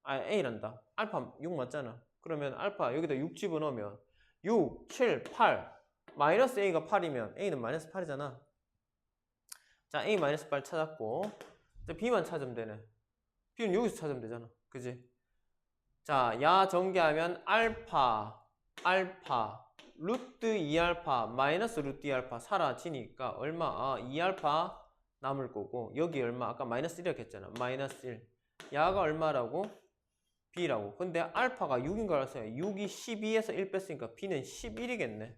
아, A란다. 알파 6 맞잖아. 그러면 알파 여기다 6 집어넣으면 6, 7, 8 마이너스 A가 8이면 A는 마이너스 8이잖아. 자, A 마이너스 8 찾았고 이제 B만 찾으면 되네. B는 여기서 찾으면 되잖아. 그지? 자, 야 전개하면 알파 루트 2알파 마이너스 루트 2알파 사라지니까 얼마? 2알파 남을 거고 여기 얼마? 아까 마이너스 1이라고 했잖아. 마이너스 1. 야가 얼마라고? B라고. 근데 알파가 6인 걸 알았어요. 6이 12에서 1 뺐으니까 B는 11이겠네.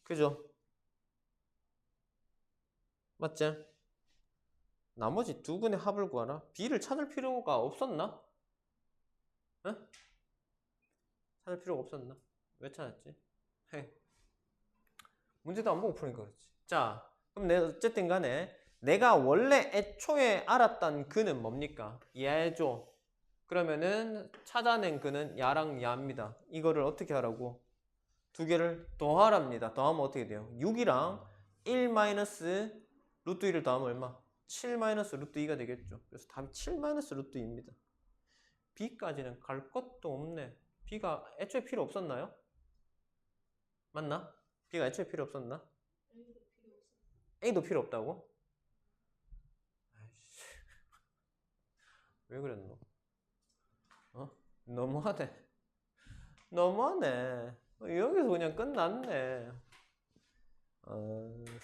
그죠? 맞지? 나머지 두 근의 합을 구하라. B를 찾을 필요가 없었나? 응? 찾을 필요가 없었나? 왜 찾았지? 헤. 문제도 안 보고 푸니까 그렇지. 자, 그럼 내가 어쨌든 간에 내가 원래 애초에 알았던 근은 뭡니까? 야죠. 그러면은 찾아낸 근은 야랑 야입니다. 이거를 어떻게 하라고? 두 개를 더하랍니다. 더하면 어떻게 돼요? 6이랑 1 마이너스 루트 2를 더하면 얼마? 7 마이너스 루트 2가 되겠죠. 그래서 답이 7 마이너스 루트 2입니다. B까지는 갈 것도 없네. B가 애초에 필요 없었나요? 맞나? B가 애초에 필요 없었나? A도 필요 없다고? 아이씨. 왜 그랬노? 너무하네. 너무하네. 여기서 그냥 끝났네.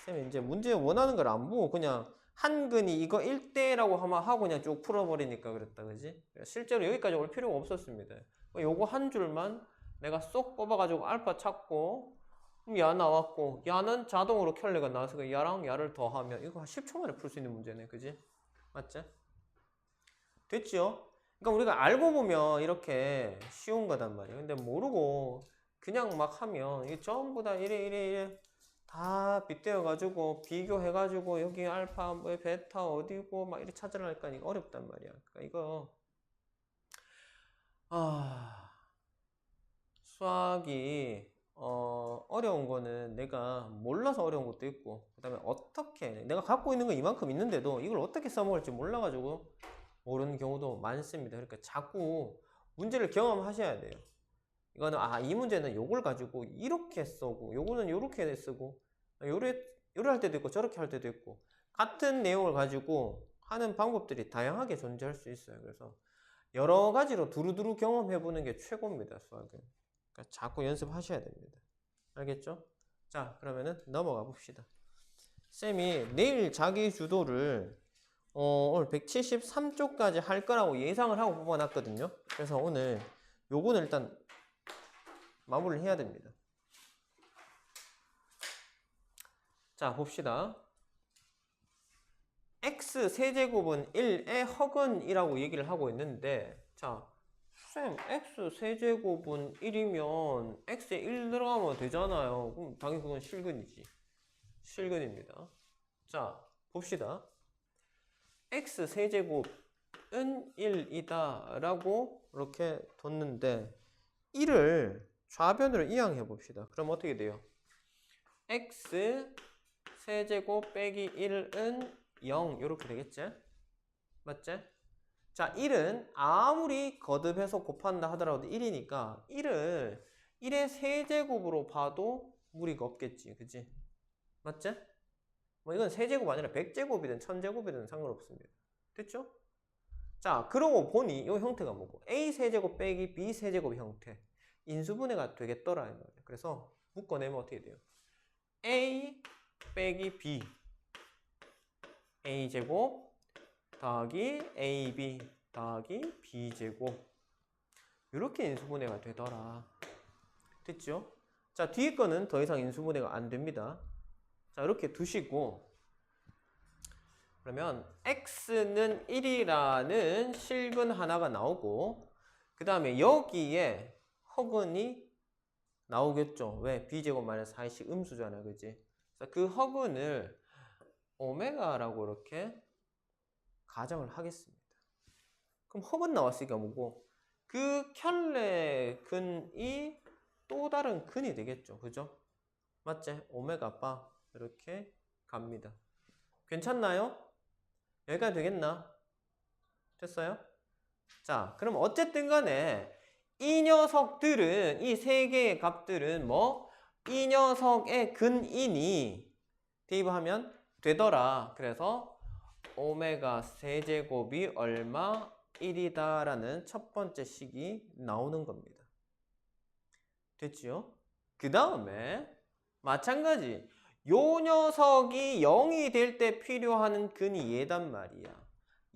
쌤이 이제 문제 원하는 걸 안 보고 그냥 한근이 이거 1대라고 하고 그냥 쭉 풀어버리니까 그랬다, 그지? 실제로 여기까지 올 필요가 없었습니다. 요거 한 줄만 내가 쏙 뽑아가지고 알파 찾고 야 나왔고 야는 자동으로 켤레가 나와서 야랑 야를 더하면 이거 한 10초 만에 풀 수 있는 문제네, 그지? 맞지? 됐죠? 그러니까 우리가 알고 보면 이렇게 쉬운 거단 말이에요. 근데 모르고 그냥 막 하면 이게 전부 다 이래 다 빗대어가지고 비교해가지고 여기 알파 뭐 베타 어디고 막 이렇게 찾으려니까 이거 어렵단 말이야. 그러니까 이거 수학이 어려운 거는 내가 몰라서 어려운 것도 있고 그 다음에 어떻게 내가 갖고 있는 건 이만큼 있는데도 이걸 어떻게 써먹을지 몰라가지고 모르는 경우도 많습니다. 그러니까 자꾸 문제를 경험하셔야 돼요. 이거는 이 문제는 요걸 가지고 이렇게 쓰고 요거는 요렇게 쓰고 요래 할 때도 있고 저렇게 할 때도 있고 같은 내용을 가지고 하는 방법들이 다양하게 존재할 수 있어요. 그래서 여러 가지로 두루두루 경험해 보는 게 최고입니다. 수학은. 그러니까 자꾸 연습하셔야 됩니다. 알겠죠? 자, 그러면은 넘어가 봅시다. 쌤이 내일 자기 주도를 오늘 173쪽까지 할 거라고 예상을 하고 뽑아놨거든요. 그래서 오늘 요거는 일단 마무리를 해야 됩니다. 자, 봅시다. x 세제곱은 1의 허근이라고 얘기를 하고 있는데 자, 쌤, x 세제곱은 1이면 x에 1 들어가면 되잖아요. 그럼 당연히 그건 실근이지. 실근입니다. 자, 봅시다. x 세제곱은 1이다 라고 이렇게 뒀는데 1을 좌변으로 이항해 봅시다. 그럼 어떻게 돼요? x 세제곱 빼기 1은 0 이렇게 되겠지? 맞지? 자, 1은 아무리 거듭해서 곱한다 하더라도 1이니까 1의 세제곱으로 봐도 무리가 없겠지. 그치? 맞지? 뭐 이건 세제곱 아니라 100제곱이든 1000제곱이든 상관없습니다. 됐죠? 자, 그러고 보니 이 형태가 뭐고? A 세제곱 빼기 B 세제곱 형태. 인수분해가 되겠더라. 이 말이야. 그래서 묶어내면 어떻게 돼요? A 빼기 B A제곱 더하기 AB 더하기 B제곱 이렇게 인수분해가 되더라. 됐죠? 자, 뒤에 거는 더 이상 인수분해가 안 됩니다. 자, 이렇게 두시고 그러면 x는 1이라는 실근 하나가 나오고 그 다음에 여기에 허근이 나오겠죠. 왜? b제곱 마이너스 4씩 음수잖아. 그지? 그 허근을 오메가라고 이렇게 가정을 하겠습니다. 그럼 허근 나왔으니까 뭐고? 그 켤레 근이 또 다른 근이 되겠죠. 그죠? 맞지? 오메가 바 이렇게 갑니다. 괜찮나요? 여기까지 되겠나? 됐어요? 자, 그럼 어쨌든 간에 이 녀석들은 이 세 개의 값들은 뭐? 이 녀석의 근인이 대입하면 되더라. 그래서 오메가 세제곱이 얼마? 1이다 라는 첫 번째 식이 나오는 겁니다. 됐지요? 그 다음에 마찬가지 요 녀석이 0이 될 때 필요한 근이 얘단 말이야.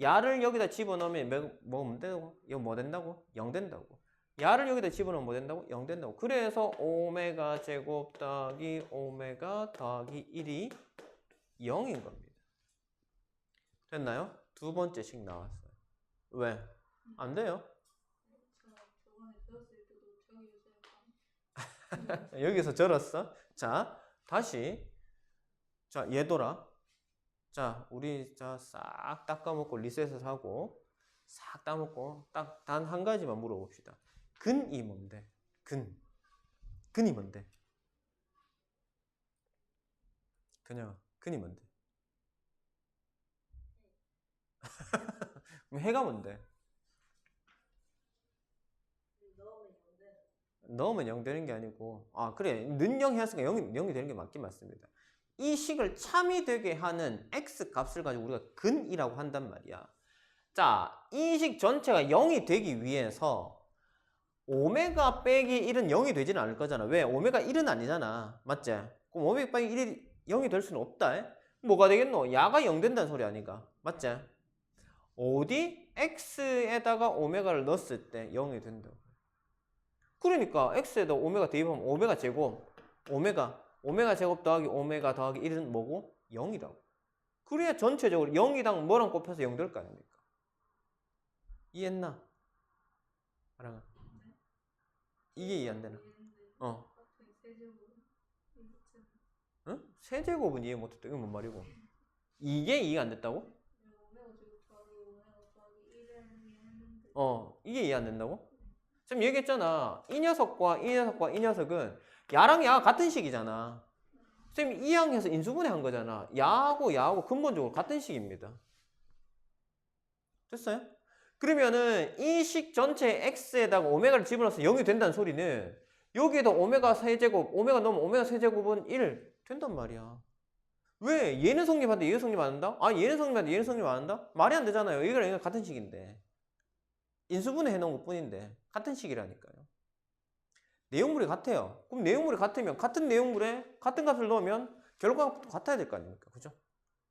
야를 여기다 집어넣으면 뭐 된다고? 이거 뭐 된다고? 0 된다고. 야를 여기다 집어넣으면 뭐 된다고? 0 된다고. 그래서 오메가 제곱 더하기 오메가 더하기 1이 0인 겁니다. 됐나요? 두 번째 식 나왔어요. 왜? 안 돼요? 여기서 절었어? 자, 다시. 자, 얘들아. 자, 우리 싹 닦아먹고 리셋을 하고 싹 따먹고 딱 단 한 가지만 물어봅시다. 근이 뭔데? 근이 뭔데? 그냥 근이 뭔데? 그럼 해가 뭔데? 넣으면 0 되는 게 아니고 그래 는0 해왔으니까 0이 되는 게 맞긴 맞습니다. 이 식을 참이 되게 하는 x 값을 가지고 우리가 근이라고 한단 말이야. 자, 이 식 전체가 0이 되기 위해서 오메가 빼기 1은 0이 되지는 않을 거잖아. 왜? 오메가 1은 아니잖아. 맞지? 그럼 오메가 빼기 1이 0이 될 수는 없다. 뭐가 되겠노? 야가 0 된다는 소리 아니가? 맞지? 어디? x에다가 오메가를 넣었을 때 0이 된다고. 그러니까 x에다 오메가 대입하면 오메가 제곱 오메가 제곱 더하기 오메가 더하기 1은 뭐고? 0이라고. 그래야 전체적으로 0이랑 뭐랑 곱해서 0 될 거 아닙니까? 이해했나? 알아가. 이게 이해 안 되나? 응? 세제곱은 이해 못했다. 이건 뭔 말이고? 이게 이해가 안 됐다고? 이게 이해 안 된다고? 지금 얘기했잖아. 이 녀석과 이 녀석과 이 녀석은 야랑 야가 같은 식이잖아. 쌤이 이항해서 인수분해 한 거잖아. 야하고 야하고 근본적으로 같은 식입니다. 됐어요? 그러면은 이 식 전체 x에다가 오메가를 집어넣어서 0이 된다는 소리는 여기에다 오메가 세제곱, 오메가 넣으면 오메가 세제곱은 1 된단 말이야. 왜? 얘는 성립하는데 얘는 성립 안 한다? 얘는 성립하는데 얘는 성립 안 한다? 말이 안 되잖아요. 이거랑 이거 같은 식인데. 인수분해 해놓은 것 뿐인데 같은 식이라니까요. 내용물이 같아요. 그럼 내용물이 같으면 같은 내용물에 같은 값을 넣으면 결과가 같아야 될 거 아닙니까? 그죠?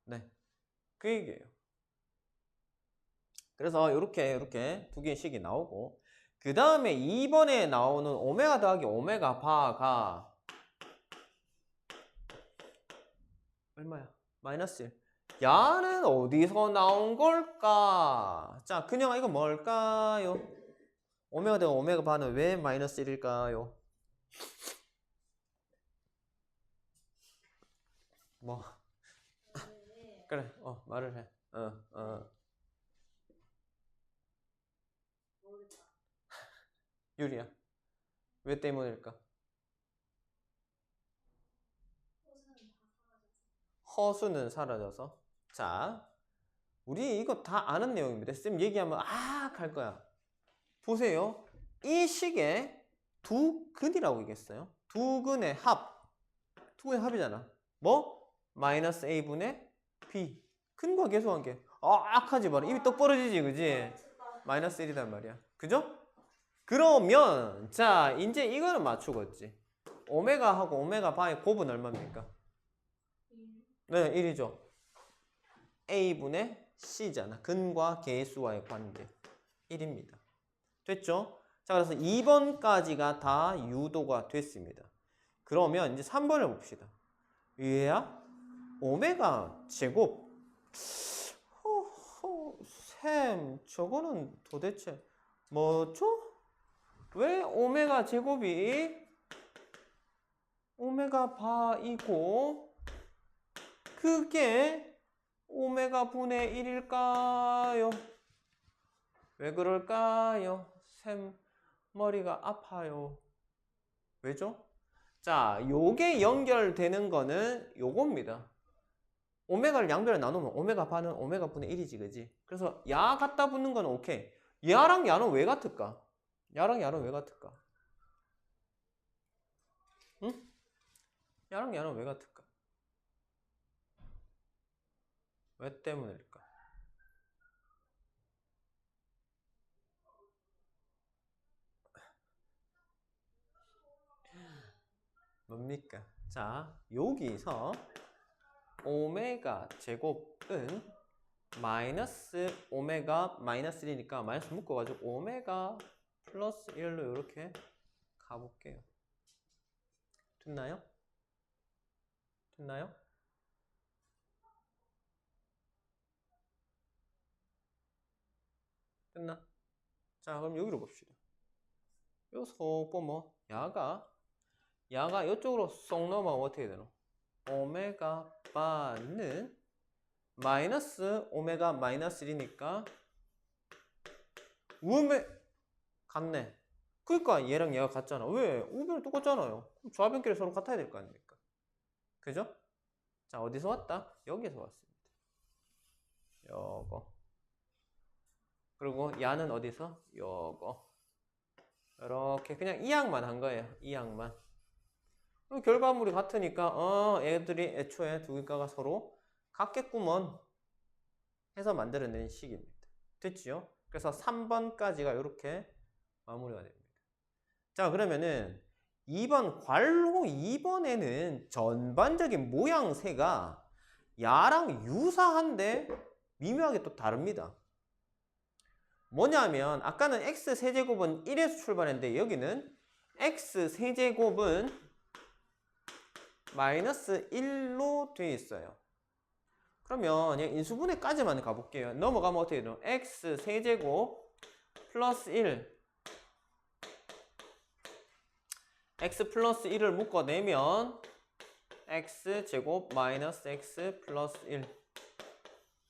네. 그 얘기예요. 그래서 이렇게 두 개의 식이 나오고 그 다음에 2번에 나오는 오메가 더하기 오메가 바가 얼마야? 마이너스 1. 야는 어디서 나온 걸까? 자, 그냥 이거 뭘까요? 오메가 더하기 오메가 바는 왜 마이너스 1일까요? 뭐 그래 말을 해. 유리야. 왜 때문일까? 허수는 사라져서. 자, 우리 이거 다 아는 내용입니다. 쌤 얘기하면 할 거야. 보세요. 이 식에 두 근이라고 얘기했어요. 두 근의 합. 두 근의 합이잖아. 뭐? 마이너스 a분의 b. 근과 계수한 게 하지 마라. 입이 떡 벌어지지, 그지? 마이너스 1이단 말이야. 그죠? 그러면 자, 이제 이거는 맞추겠지. 오메가하고 오메가 바의 곱은 얼마입니까? 네, 1이죠. a분의 c잖아. 근과 계수와의 관계. 1입니다. 됐죠? 자, 그래서 2번까지가 다 유도가 됐습니다. 그러면 이제 3번을 봅시다. 얘야? 오메가 제곱. 쌤, 저거는 도대체 뭐죠? 왜 오메가 제곱이 오메가 바이고 그게 오메가 분의 1일까요? 왜 그럴까요? 쌤, 머리가 아파요. 왜죠? 자, 요게 연결되는 거는 요겁니다. 오메가를 양변에 나누면 오메가 바는 오메가 분의 1이지, 그지? 그래서 야 갖다 붙는 건 오케이. 야랑 야는 왜 같을까? 야랑 야는 왜 같을까? 응? 야랑 야는 왜 같을까? 왜 때문일까? 뭡니까? 자, 여기서 오메가 제곱은 마이너스 오메가 마이너스 1이니까 마이너스 묶어가지고 오메가 플러스 1로 이렇게 가볼게요. 됐나요? 됐나요? 됐나? 자, 그럼 여기로 봅시다. 요 속 보면 야가 이쪽으로 쏙 넘어가면 어떻게 되노? 오메가 바는 마이너스 오메가 마이너스 1이니까 우메 같네. 그러니까 얘랑 얘가 같잖아. 왜? 우변이 똑같잖아요. 그럼 좌변끼리 서로 같아야 될 거 아닙니까? 그죠? 자, 어디서 왔다? 여기에서 왔습니다. 요거. 그리고 야는 어디서? 요거. 이렇게 그냥 이 항만 한 거예요. 이 항만. 결과물이 같으니까 애들이 애초에 두 개가 서로 같겠구먼 해서 만들어낸 식입니다. 됐지요? 그래서 3번까지가 이렇게 마무리가 됩니다. 자, 그러면은 2번 괄호 2번에는 전반적인 모양새가 야랑 유사한데 미묘하게 또 다릅니다. 뭐냐면 아까는 x세제곱은 1에서 출발했는데 여기는 x세제곱은 마이너스 1로 되어 있어요. 그러면 인수분해까지만 가볼게요. 넘어가면 어떻게 돼요? x세제곱 플러스 1 x 플러스 1을 묶어내면 x제곱 마이너스 x 플러스 1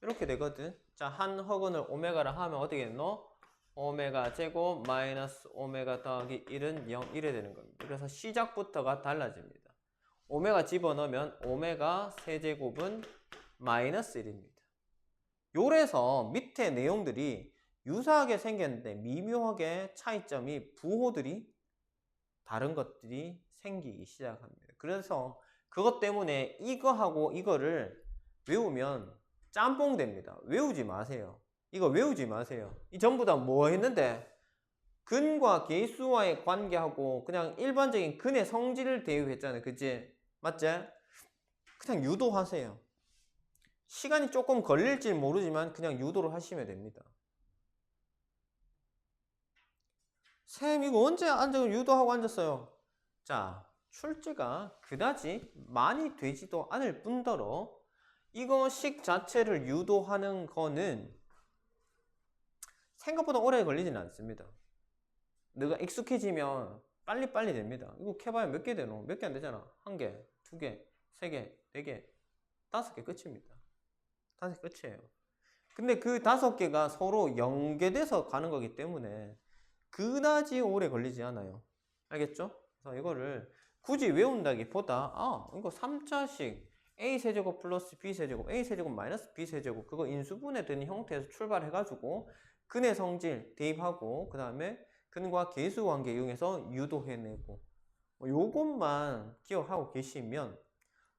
이렇게 되거든. 자, 한 허근을 오메가를 하면 어떻게 되노? 오메가 제곱 마이너스 오메가 더하기 1은 0, 1이 되는 겁니다. 그래서 시작부터가 달라집니다. 오메가 집어넣으면 오메가 세제곱은 마이너스 1입니다. 요래서 밑에 내용들이 유사하게 생겼는데 미묘하게 차이점이 부호들이 다른 것들이 생기기 시작합니다. 그래서 그것 때문에 이거하고 이거를 외우면 짬뽕 됩니다. 외우지 마세요. 이거 외우지 마세요. 이 전부 다 뭐 했는데? 근과 계수와의 관계하고 그냥 일반적인 근의 성질을 대입했잖아요. 그치? 맞지? 그냥 유도하세요. 시간이 조금 걸릴지 모르지만 그냥 유도를 하시면 됩니다. 쌤 이거 언제 유도하고 앉았어요? 자, 출제가 그다지 많이 되지도 않을 뿐더러 이거 식 자체를 유도하는 거는 생각보다 오래 걸리지는 않습니다. 내가 익숙해지면 빨리빨리 됩니다. 이거 캐봐야 몇 개 되노? 몇 개 안 되잖아. 1개, 2개, 3개, 4개, 5개 끝입니다. 5개 끝이에요. 근데 그 5개가 서로 연계돼서 가는 거기 때문에 그다지 오래 걸리지 않아요. 알겠죠? 그래서 이거를 굳이 외운다기보다 이거 3자식 a세제곱 플러스 b세제곱, a세제곱 마이너스 b세제곱, 그거 인수분해 되는 형태에서 출발해가지고 근의 성질 대입하고 그 다음에 근과 계수 관계 이용해서 유도해내고 요것만 기억하고 계시면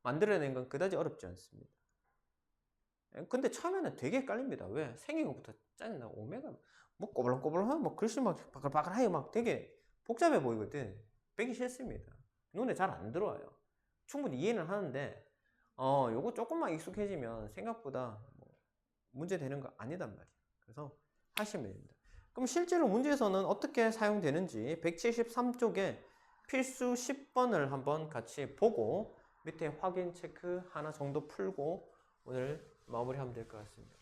만들어내는 건 그다지 어렵지 않습니다. 근데 처음에는 되게 헷갈립니다. 왜? 생긴 것부터 짜증나. 오메가 뭐 꼬불렁꼬불렁하고 뭐 글씨 막 바글바글하게 막 되게 복잡해 보이거든. 배기 싫습니다. 눈에 잘 안 들어와요. 충분히 이해는 하는데 요거 조금만 익숙해지면 생각보다 뭐 문제 되는 거 아니단 말이에요. 그래서 하시면 됩니다. 그럼 실제로 문제에서는 어떻게 사용되는지 173쪽에 필수 10번을 한번 같이 보고 밑에 확인 체크 하나 정도 풀고 오늘 마무리하면 될 것 같습니다.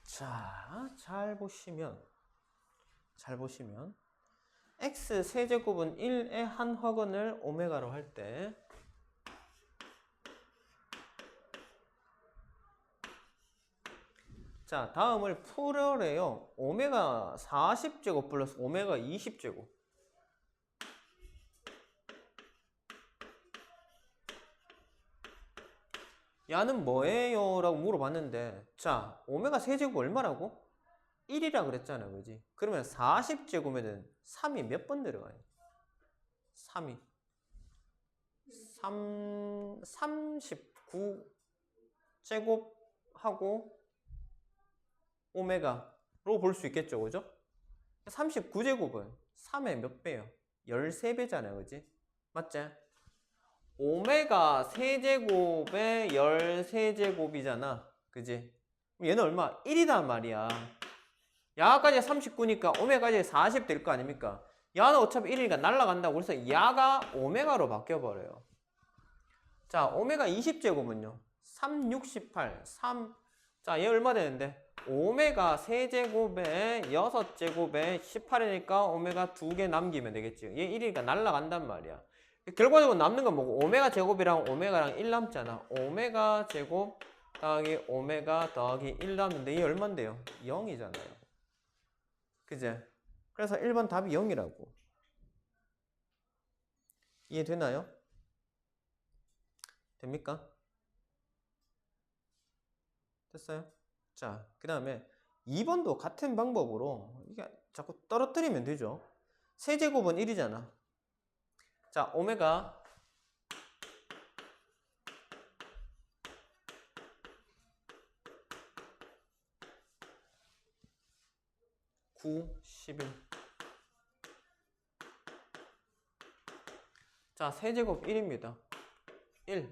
자, 잘 보시면 x 세제곱은 1의 한 확원을 오메가로 할 때 자, 다음을 풀어래요. 오메가 40제곱 플러스 오메가 20제곱. 야는 뭐예요? 라고 물어봤는데 자, 오메가 세제곱 얼마라고? 1이라 그랬잖아, 그지? 그러면 40제곱에는 3이 몇 번 들어가요? 3이 39제곱하고 오메가로 볼 수 있겠죠, 그죠? 39제곱은 3의 몇 배요? 13배잖아요, 그지? 맞지? 오메가 세제곱의 13제곱이잖아, 그지? 얘는 얼마? 1이단 말이야. 야까지 39니까 오메가까지 40 될 거 아닙니까? 야는 어차피 1이니까 날라간다고. 그래서 야가 오메가로 바뀌어버려요. 자, 오메가 20제곱은요 3, 68, 3. 자, 얘 얼마 되는데? 오메가 세제곱에 6제곱에 18이니까 오메가 2개 남기면 되겠지. 얘 1이니까 날라간단 말이야. 결과적으로 남는 건 뭐고? 오메가 제곱이랑 오메가랑 1 남잖아. 오메가 제곱 더하기 오메가 더하기 1 남는데 얘 얼만데요? 0이잖아요. 그제? 그래서 1번 답이 0이라고. 이해되나요? 됩니까? 됐어요? 자, 그 다음에 2번도 같은 방법으로 이게 자꾸 떨어뜨리면 되죠. 세제곱은 1이잖아. 자, 오메가 9, 11. 자, 세제곱 1입니다. 1.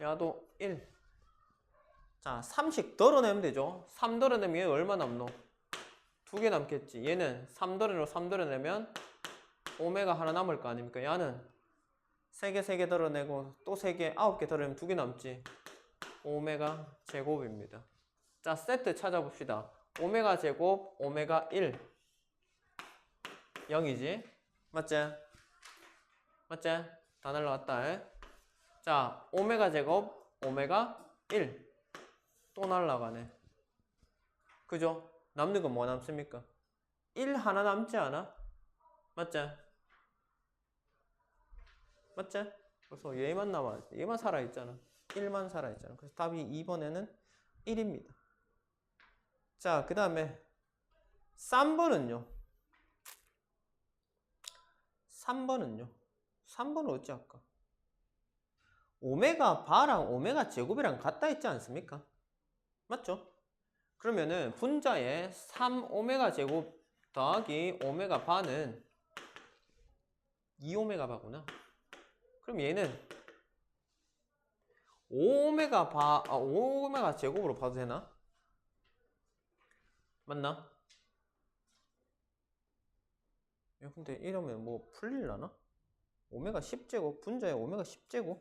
야도 1. 자, 3씩 덜어내면 되죠. 3 덜어내면 얘 얼마 남노? 2개 남겠지. 얘는 3 덜어내고 3 덜어내면 오메가 하나 남을 거 아닙니까? 야는 3개 덜어내고 또 3개, 9개 덜어내면 2개 남지. 오메가 제곱입니다. 자, 세트 찾아봅시다. 오메가 제곱, 오메가 1. 0이지? 맞지? 맞지? 다 날라갔다. 자, 오메가 제곱, 오메가 1. 또 날라가네. 그죠? 남는 건 뭐 남습니까? 1 하나 남지 않아? 맞지? 맞지? 그래서 얘만 남아. 얘만 살아있잖아. 1만 살아있잖아. 그래서 답이 2번에는 1입니다. 자, 그 다음에 3번은요. 3번은 어찌 할까? 오메가 바랑 오메가 제곱이랑 같다 했지 않습니까? 맞죠? 그러면은 분자에 3오메가 제곱 더하기 오메가 바는 2오메가 바구나. 그럼 얘는 5오메가 제곱으로 봐도 되나? 맞나? 야, 근데 이러면 뭐 풀릴라나? 오메가 10제곱, 분자에 오메가 10제곱?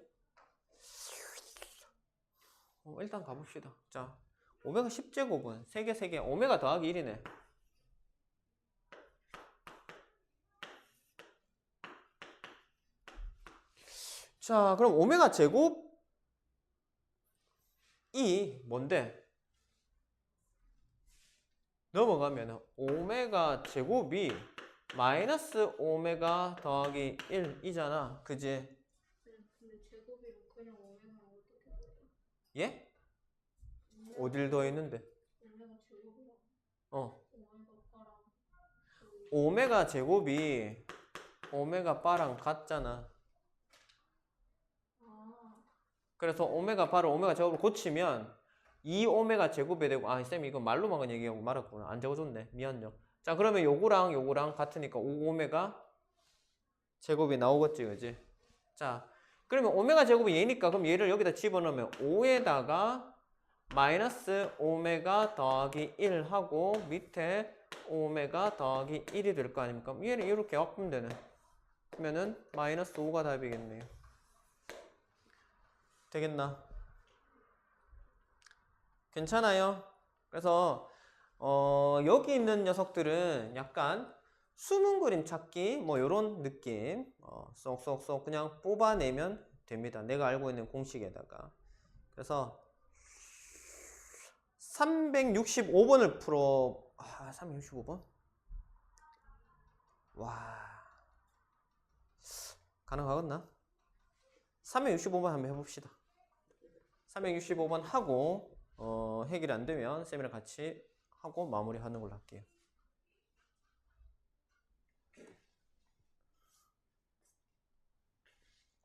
일단 가봅시다. 자, 오메가 10제곱은 3개, 오메가 더하기 1이네. 자, 그럼 오메가 제곱이 뭔데? 넘어가면 오메가 제곱이 마이너스 오메가 더하기 1이잖아. 그지? 근데 제곱이면 그냥 오메가라고 어떻게 돼요? 예? 어딜 더했는데? 오메가 제곱이랑 어. 오메가 바랑 오메가 제곱이 오메가 바랑 같잖아. 아, 그래서 오메가 바를 오메가 제곱으로 고치면 2오메가 제곱이 되고, 아, 쌤 이거 말로만 얘기하고 말았구나. 안 적어줬네. 미안요. 자, 그러면 요거랑 같으니까 5오메가 제곱이 나오겠지, 그지? 자, 그러면 오메가 제곱이 얘니까 그럼 얘를 여기다 집어넣으면 5에다가 마이너스 오메가 더하기 1 하고 밑에 오메가 더하기 1이 될 거 아닙니까? 얘는 이렇게 바꾸면 되네. 그러면은 마이너스 5가 답이겠네요. 되겠나? 괜찮아요? 그래서 여기 있는 녀석들은 약간 숨은 그림 찾기 뭐 요런 느낌 쏙쏙쏙 그냥 뽑아내면 됩니다. 내가 알고 있는 공식에다가. 그래서 365번을 풀어. 365번? 와, 가능하겠나? 365번 한번 해봅시다. 365번 하고 해결이 안 되면 쌤이랑 같이 하고 마무리하는 걸로 할게요.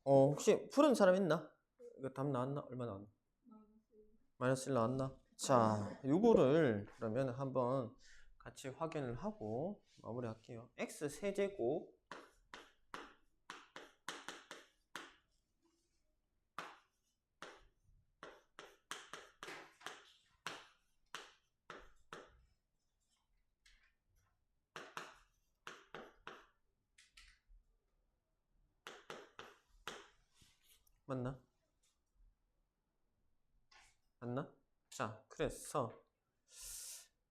혹시 푸른 사람 있나? 이거 답 나왔나? 얼마 나왔나? 마이너스 1 나왔나? 자, 요거를 그러면 한번 같이 확인을 하고 마무리 할게요. x 세제곱 맞나? 맞나? 자, 그래서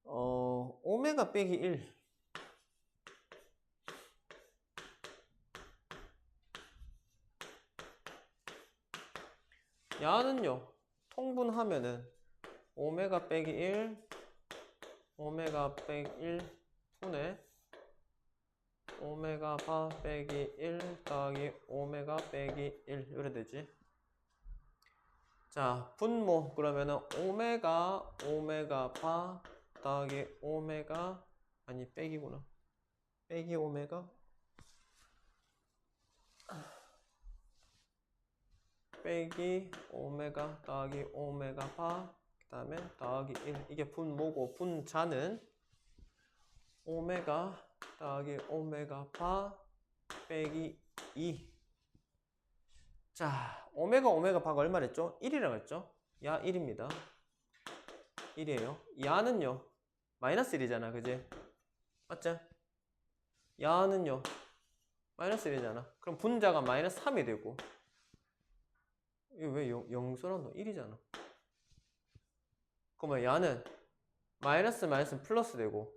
오메가 빼기 1 야는요 통분하면은 오메가 빼기 1 오메가 빼기 1 분의 오메가 바 빼기 1 더하기 오메가 빼기 1 이래 되지. 자, 분모 그러면은 오메가 바 더하기 오메가 아니 빼기구나. 빼기 오메가 빼기 오메가 더하기 오메가 바 그다음에 더하기 1 이게 분모고 분자는 오메가 더하기 오메가 바 빼기 2. 자, 오메가 바가 얼마랬죠? 1이라고 했죠? 야 1입니다. 1이에요. 야는요 마이너스 1이잖아, 그지? 맞지? 야는요 마이너스 1이잖아. 그럼 분자가 마이너스 3이 되고 이거 왜 영수란노? 1이잖아. 그러면 야는 마이너스 플러스 되고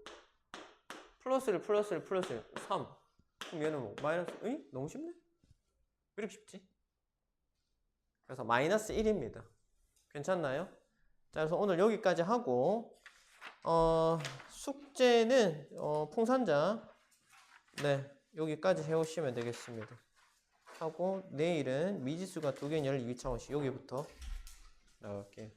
플러스를 3. 그럼 얘는 뭐 마이너스 너무 쉽네? 왜 이렇게 쉽지? 그래서 마이너스 1입니다. 괜찮나요? 자, 그래서 오늘 여기까지 하고 숙제는 풍산자 네 여기까지 해오시면 되겠습니다. 하고 내일은 미지수가 두 개인 12차원씩 여기부터 나갈게요.